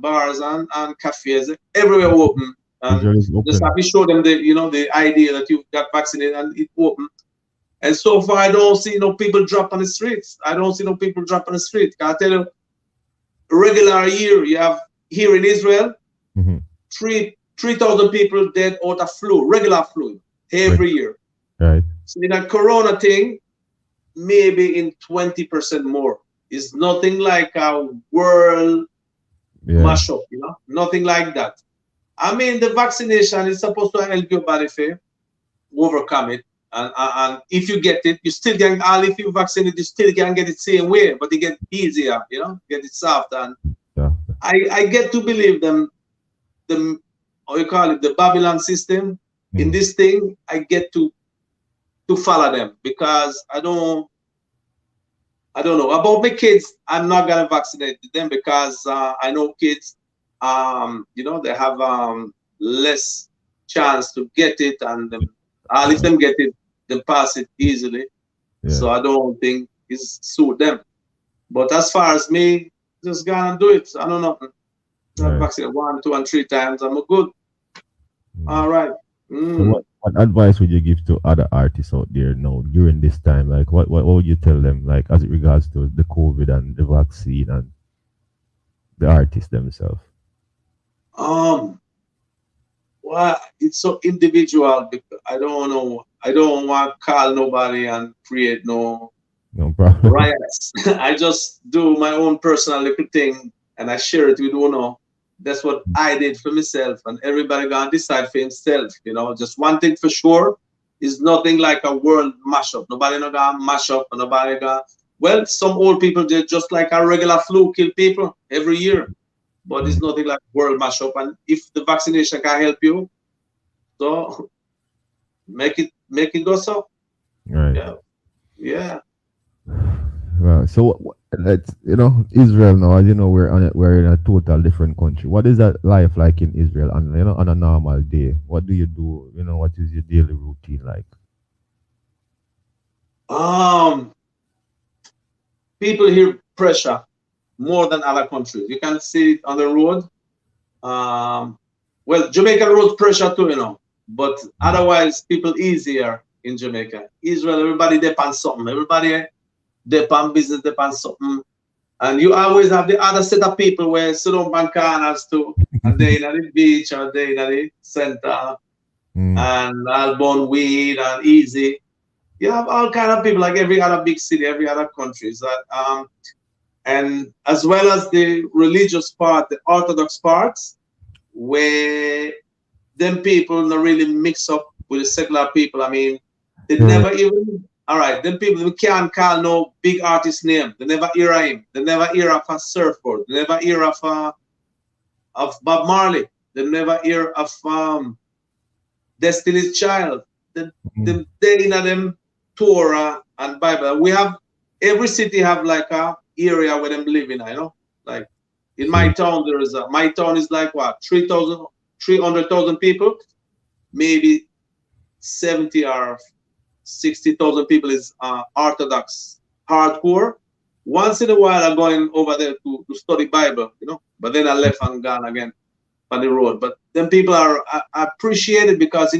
bars and cafes, everywhere open. And just have to show them the idea that you've got vaccinated and it's open. And so far, I don't see no people drop on the streets. I don't see no people drop on the street. I tell you, regular year, you have here in Israel, 3,000 people dead out of flu, regular flu, every year. Right. So in a corona thing, maybe in 20% more. It's nothing like a world mashup, you know, nothing like that. I mean, the vaccination is supposed to help your body to overcome it. And if you get it, you still can. All if you vaccinate, you still can get it same way, but it get easier. Get it soft. And Yeah. I get to believe them. The how you call it, the Babylon system in this thing. I get to follow them because I don't know about my kids. I'm not gonna vaccinate them because I know kids, they have less chance to get it, and I'll let them get it, they pass it easily. Yeah. So I don't think it's suit them. But as far as me, just gonna do it. I don't know. Right. Vaccinate 1, 2, and 3 times. I'm good. All right. So what advice would you give to other artists out there now during this time? Like, what would you tell them, like, as it regards to the COVID and the vaccine and the artists themselves? Well, it's so individual because I don't know. I don't want to call nobody and create no problem. riots. I just do my own personal little thing and I share it with Uno. That's what I did for myself, and everybody gonna decide for himself. Just one thing for sure is nothing like a world mashup. Nobody not gonna mash up, and nobody gonna. Well, some old people did just like a regular flu kill people every year, but it's nothing like world mashup. And if the vaccination can help you, so make it go so. Right. Yeah. Well, so let's Israel now. As you know, we're in a total different country. What is that life like in Israel? And on a normal day, what do you do? What is your daily routine like? People hear pressure more than other countries. You can see it on the road. Well, Jamaica road pressure too, but otherwise people easier in Jamaica. Israel, everybody depend on something. Everybody depend business, depend on something. And you always have the other set of people where sit on bank corners too, and they in the beach or they in the center, and Albon weed and easy. You have all kind of people like every other big city, every other country. And as well as the religious part, the Orthodox parts, where them people not really mix up with the secular people. I mean, they never even. All right, them people we can't call no big artist name. They never hear of him. They never hear of a Surfboard. They never hear of Bob Marley. They never hear of Destiny's Child. They in them Torah and Bible. We have every city have like a area where them living. Like in my town there is my town is like what 300,000 people, maybe 70 or 60,000 people is Orthodox hardcore. Once in a while, I'm going over there to study Bible, but then I left and gone again on the road. But then people are appreciated because,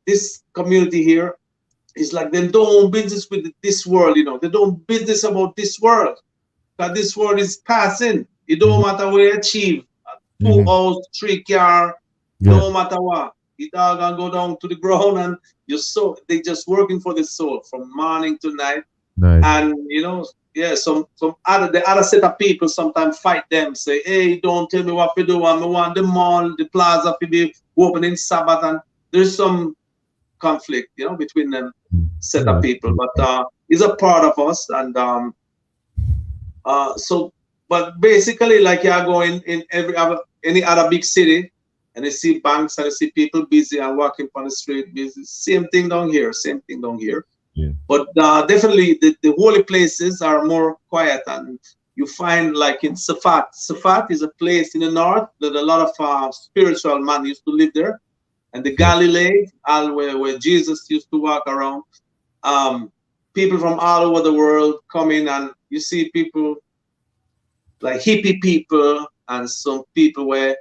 this community here is like them don't business with this world, they don't business about this world. Because this world is passing. It don't matter what you achieve. 2 house, 3 car, no matter what. It all gonna go down to the ground, and your soul. They just working for the soul from morning to night. Nice. And some the other set of people sometimes fight them. Say, hey, don't tell me what to do. I want the mall, the plaza to be opening Sabbath, and there's some conflict, between them set of people. But it's a part of us, and but basically, like you're going in any other big city. And I see banks and I see people busy and walking on the street busy. Same thing down here. Yeah. But definitely the holy places are more quiet, and you find like in Safat. Safat is a place in the north that a lot of spiritual men used to live there. And the Galilee, where Jesus used to walk around. People from all over the world come in, and you see people like hippie people and some people where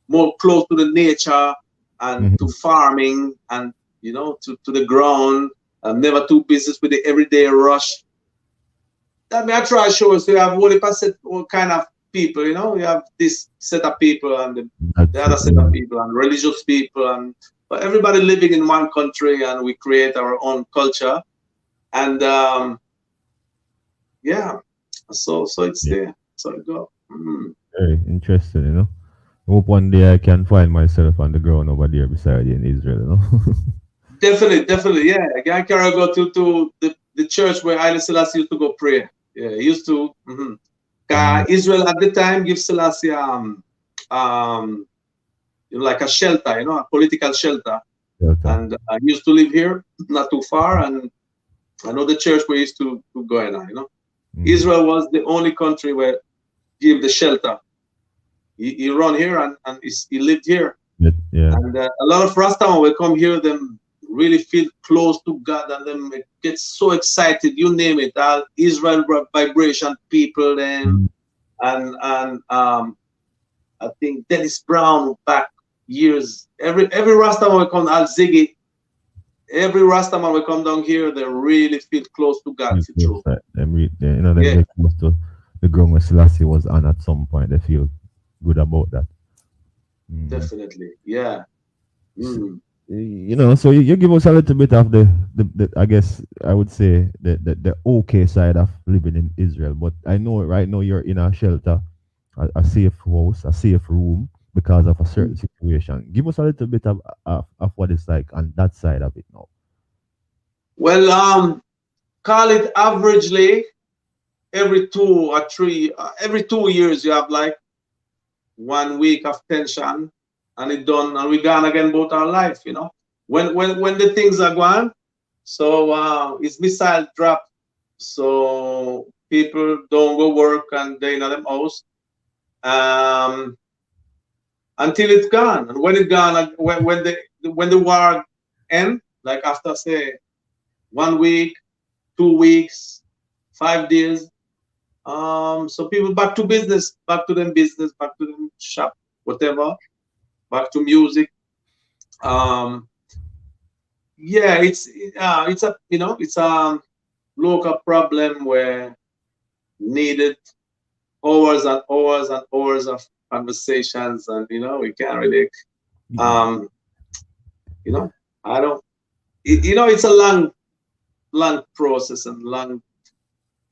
more close to the nature and to farming and to the ground, never too busy with the everyday rush. That may I try to show us. You have all kind of people, you have this set of people and the other set of people and religious people, but everybody living in one country, and we create our own culture, and so it's there. So it go. Very interesting, Hope one day I can find myself on the ground over there beside you in Israel, you know. Definitely, yeah. I can go to the church where Haile Selassie used to go pray. Yeah, he used to. Mm, Israel at the time gave Selassie like a shelter, a political shelter, shelter. and he used to live here, not too far, and I know the church where he used to go in. Mm. Israel was the only country where give the shelter. He run here and he lived here. Yeah. And a lot of Rastaman will come here, them really feel close to God, and them get so excited. You name it, Israel vibration people, Mm. and I think Dennis Brown back years. Every Rastaman will come, Al Ziggy. Every Rastaman will come down here. They really feel close to God. Feel For close, true. like them you know, them Yeah, get close to the ground where Selassie was on at some point. They feel good about that. Mm. definitely. Yeah. S- Mm. You know, so you give us a little bit of the I guess I would say the okay side of living in Israel. But I know right now you're in a shelter, a safe house, a safe room because of a certain situation. Give us a little bit of what it's like on that side of it now. Well, call it averagely every 2 years you have like 1 week of tension, and it done, and we gone again about our life. When the things are gone, so it's missile drop, so people don't go work and they in them house, um, until it's gone. And when it's gone, when the war end, like after say 1 week, 2 weeks, 5 days, so people back to business, back to them business, back to them shop, whatever, back to music. Um, yeah, it's a local problem where needed hours and hours and hours of conversations, and we can't really, um, you know, I don't, it's a long process and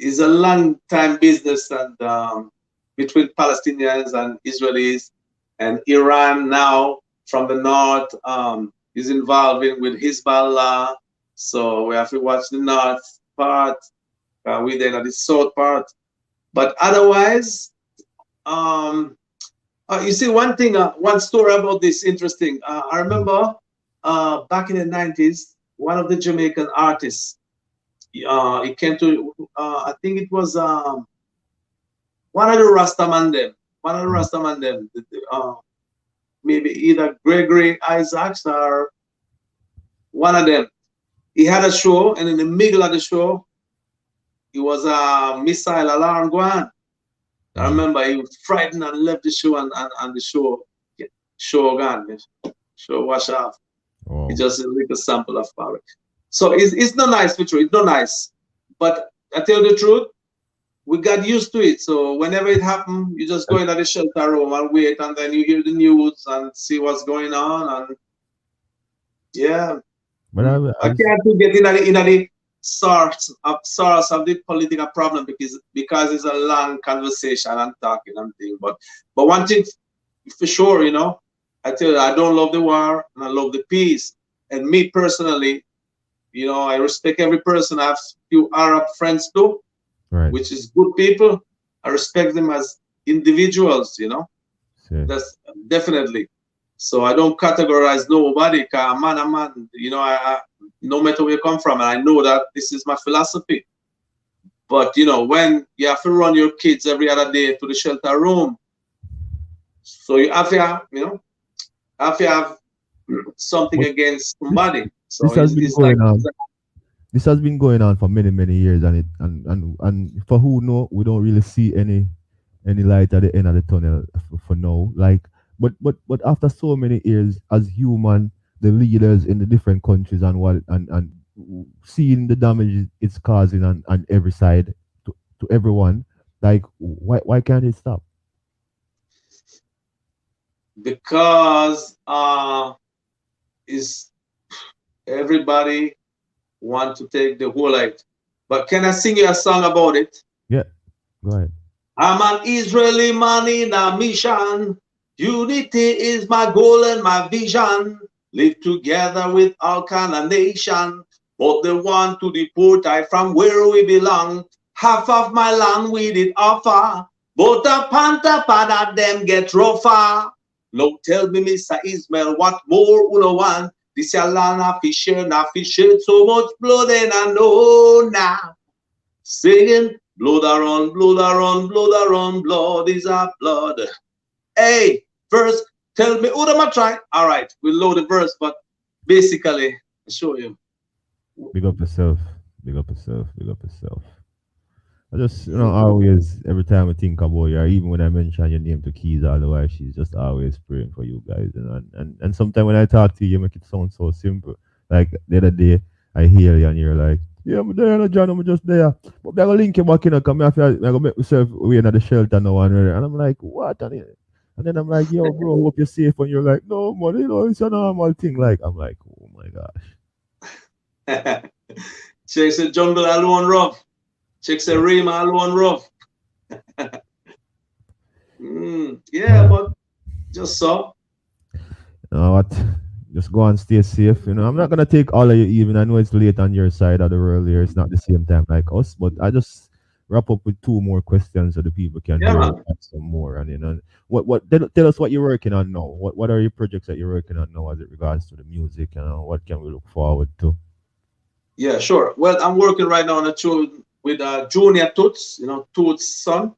it's a long time business, and between Palestinians and Israelis, and Iran now from the north is involving with Hezbollah. So we have to watch the north part. We then at the south part. But otherwise, um, you see one story about this interesting. I remember back in the 90s, one of the Jamaican artists, he came to, I think it was one of the Rastaman them, one of the Rastaman them, maybe either Gregory Isaacs or one of them. He had a show, and in the middle of the show, it was a missile alarm going. I remember he was frightened and left the show, and the show gone. The show wash off. It's Wow. just a little sample of power. So it's not nice for true. It's not nice. But I tell you the truth, we got used to it. So whenever it happened, you just go into the shelter room and wait, and then you hear the news and see what's going on. And yeah, But I can't get in the source of the political problem, because it's a long conversation and talking and thing. But one thing for sure, I tell you, I don't love the war and I love the peace. And me personally, I respect every person. I have few Arab friends too, right. which is good people. I respect them as individuals. See. That's definitely. So I don't categorize nobody. Cause a man. No matter where you come from, and I know that this is my philosophy. But when you have to run your kids every other day to the shelter room, so you have to have something But against this somebody. So this has been it's like, going on. This has been going on for many years, and and for who know, we don't really see any light at the end of the tunnel for now. Like, but after so many years, as human, the leaders in the different countries and what and seeing the damage it's causing on every side to everyone, like why can't it stop? because is everybody want to take the whole light. But can I sing you a song about it? Yeah, go ahead. I'm an Israeli man in a mission. Unity is my goal and my vision. Live together with all kind of nation. But they want to deport I from where we belong. Half of my land we did offer. But the panther pada them get rougher. Now tell me, Mr. Ismail, what more uno want? This your land a fisher, na fisher, so much blood and I know now. Singing, blood a run, blood a run, blood a run, blood is a blood. Hey, verse, tell me who am I trying? All right, we'll load the verse, but basically, I'll show you. Big up yourself. Big up yourself. Big up yourself. I just, always, every time I think about you, or even when I mention your name to Keys, all the while, she's just always praying for you guys. And sometimes when I talk to you, you make it sound so simple. Like the other day, I hear you and you're like, yeah, I'm there, no, John, I'm just there. But I'm going to link you back in, come here, I'm going to make myself waiting at the shelter now. And I'm like, what? And then I'm like, yo, bro, hope you're safe. And you're like, no, man, it's a normal thing. Like, I'm like, oh my gosh. Check the jungle alone rough. Check the Rima alone rough. Yeah, but just so. You know what? Just go and stay safe. I'm not gonna take all of you even. I know it's late on your side of the world here. It's not the same time like us, but I just wrap up with two more questions so the people can hear some more. And what tell us what you're working on now. What are your projects that you're working on now as it regards to the music? What can we look forward to? Yeah, sure. Well, I'm working right now on a tune with Junior Toots, Toots' son.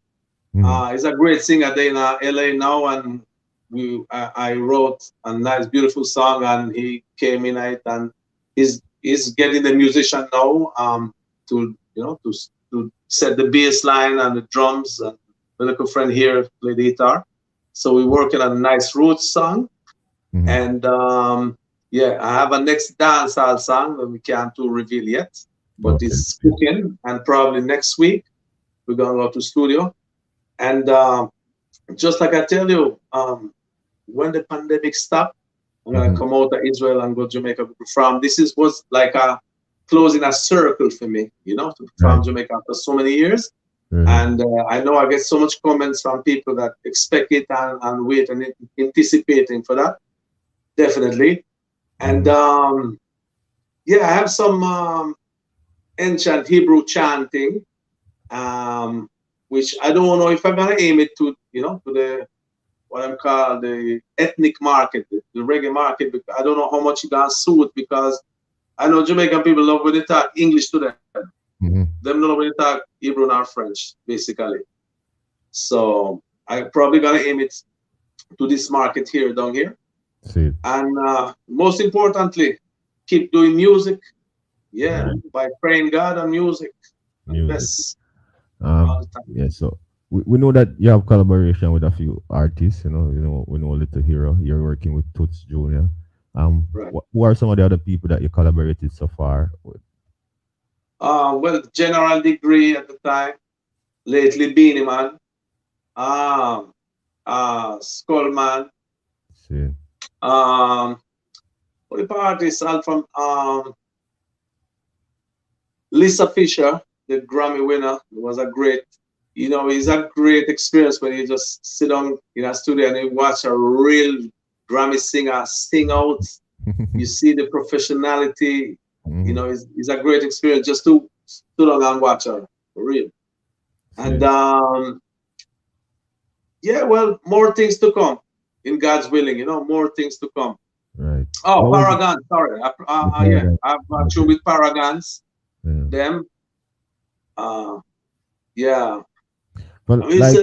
He's a great singer there in LA now, and I wrote a nice, beautiful song, and he came in it, and he's getting the musician now to set the bass line and the drums, and the little friend here play the guitar. So we're working on a nice roots song, and yeah, I have a next dancehall song that we can't reveal yet, but it's cooking, and probably next week we're gonna go to studio. And just like I tell you, when the pandemic stopped, I'm gonna come out of Israel and go to Jamaica to perform. Was like a closing a circle for me, to perform Jamaica after so many years. And I know I get so much comments from people that expect it and wait and anticipating for that. Definitely. And yeah, I have some ancient Hebrew chanting, which I don't know if I'm gonna aim it to the what I'm called the ethnic market, the reggae market, because I don't know how much it gonna suit, because I know Jamaican people love when they talk English to them. Them don't know when they talk Hebrew or French, basically. So I probably gonna aim it to this market here down here. And most importantly, keep doing music. Yeah, by praying God and music. Best. Yeah, so we know that you have collaboration with a few artists. We know Little Hero. You're working with Toots Junior. Who are some of the other people that you collaborated so far with? Well, General Degree at the time. Lately, Beanie Man. Skullman. What the artists are from Lisa Fisher, the Grammy winner. It was a great, it's a great experience when you just sit down in a studio and you watch a real Grammy singer sing out. You see the professionality. It's a great experience just to sit down and watch her, for real. And yeah, well, more things to come in God's willing. More things to come. Right. Oh, Paragon. Sorry. Yeah, I've tune with Paragons. Them. Yeah. But It's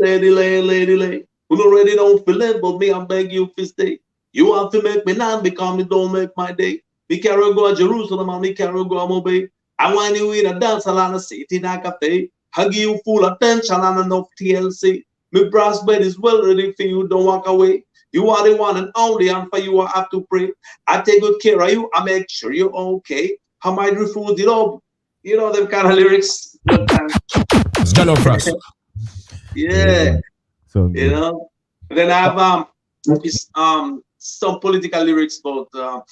lady. Who already don't feel it, but me, I beg you to stay. You have to make me now because me don't make my day. Me carry go to Jerusalem and me carry go to Mobile. I want you in a dance and a city in a cafe. I give you full attention and enough TLC. Me brass bed is well ready for you, don't walk away. You are the one and only, and for you I have to pray. I take good care of you, I make sure you're okay. How might refuse it up? Them kind of lyrics. Yeah. So Then I have some political lyrics about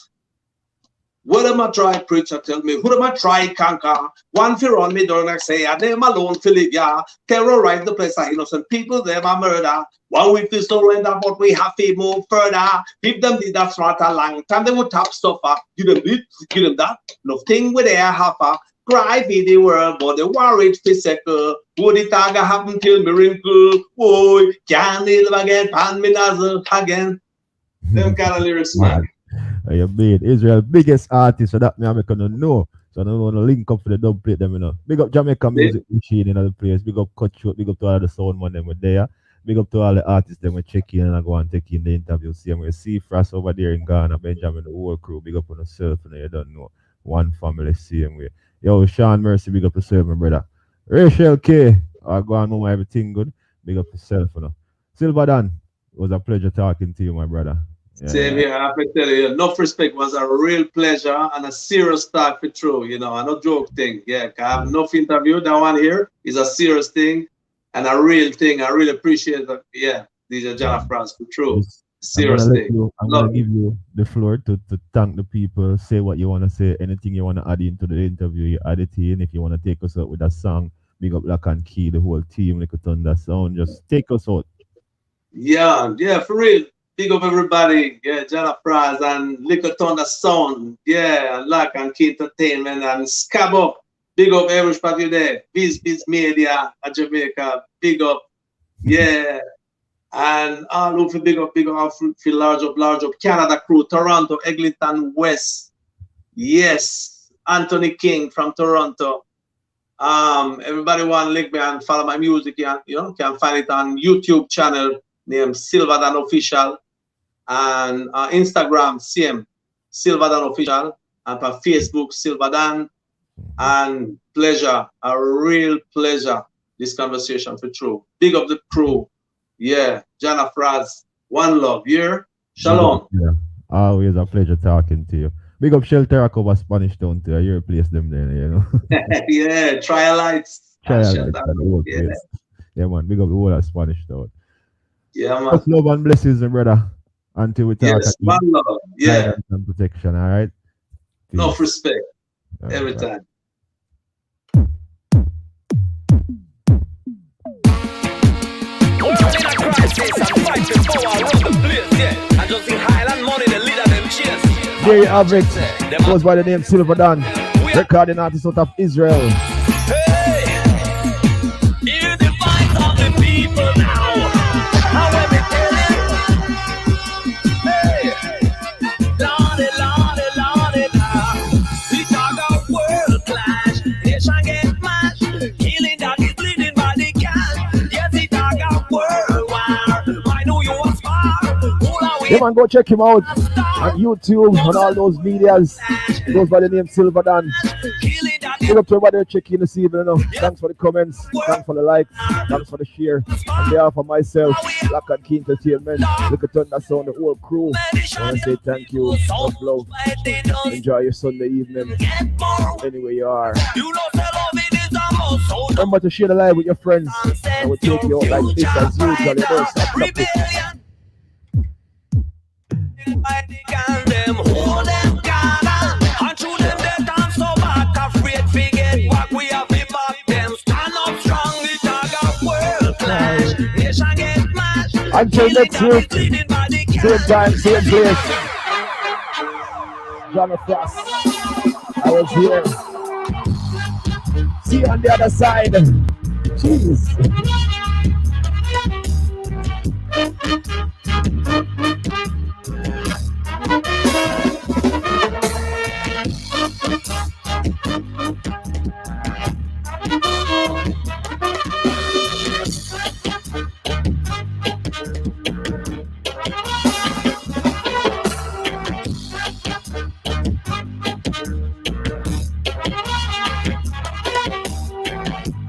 What am I try preacher tell me? Who am I try conquer? One fear on me don't say I them alone to live ya. Terrorize the place of innocent people, them a murder. While we feel surrender, but we have to move further. If them did that smart a long time, they would top stuff up. Give them this, give them that. Nothing with their half a cry for the world, but the worried physical. Would it happen till miracle? Boy, can't live again, pan me nozzle again. Them kind of lyrics, man. You made Israel biggest artist, so that me I'm gonna know. So I don't want to link up for the dub plate them, you know. Big up Jamaica Music Machine in other place. Big up Cut Short. Big up to all the sound man them with there. Big up to all the artists them we check in and I go and take in the interview. See them. We see Frost over there in Ghana, Benjamin, the whole crew. Big up on yourself, you know, you don't know. One family same way. Yo, Sean Mercy, big up yourself, my brother. Rachel K. I go on mama, everything good. Big up yourself, you know. Silverdon, it was a pleasure talking to you, my brother. Yeah. Same here. I have to tell you, enough respect was a real pleasure and a serious talk for true. You know, a no joke thing. Yeah, I have enough interview. That one here is a serious thing and a real thing. I really appreciate that. Yeah, DJ John France for true. Serious thing. I'm gonna give you the floor to thank the people. Say what you want to say. Anything you want to add into the interview, you add it in. If you want to take us out with a song, big up Black and Key, the whole team, like a thunder sound. Just take us out. Yeah, for real. Big up everybody, yeah, Jana Prize and Liquor Thunder Sound, yeah, and Lock and Key Entertainment and Scab Up. Big up everybody there. Biz Media at Jamaica, big up, yeah. And all over big up for large up. Canada crew, Toronto, Eglinton West. Yes, Anthony King from Toronto. Everybody want to link me and follow my music, you know, can find it on YouTube channel named Silverdon Official. And Instagram, same, Silverdon Official, and for Facebook, Silverdon. And pleasure, a real pleasure, this conversation for true. Big up the crew. Yeah, Jana Fraz, one love, here. Shalom. Yeah, always a pleasure talking to you. Big up Shelter over Spanish Town too. You replace them there, you know. Yeah, Trialites. Yeah, man. Big up the whole of Spanish Town. Yeah, man. Much love and blessings, my brother. Until we talk yes, one love. Yeah. And protection, all right? Enough respect. Every time. There you have it. Goes by the name Silverdon, recording artist out of Israel. Hey, hear the voice of the people now. How let me tell you? Hey, Lordy, we talk of world clash. Nation get mashed, killing that is leading by the cash. Yes, we talk of world war. I know you are smart. Yeah, man, go check him out on YouTube, on all those medias. Goes by the name Silverdon. Big up to everybody checking this evening. Thanks for the comments, thanks for the likes, thanks for the share. On behalf of myself, Black and Key Entertainment, Look at Thunder Sound, the whole crew, I want to say thank you, much love. Enjoy your Sunday evening, anywhere you are. Remember to share the live with your friends. I will take you out like this as usual. Until next week, same time, same place. John Frost, I was here. See you on the other side. Jeez.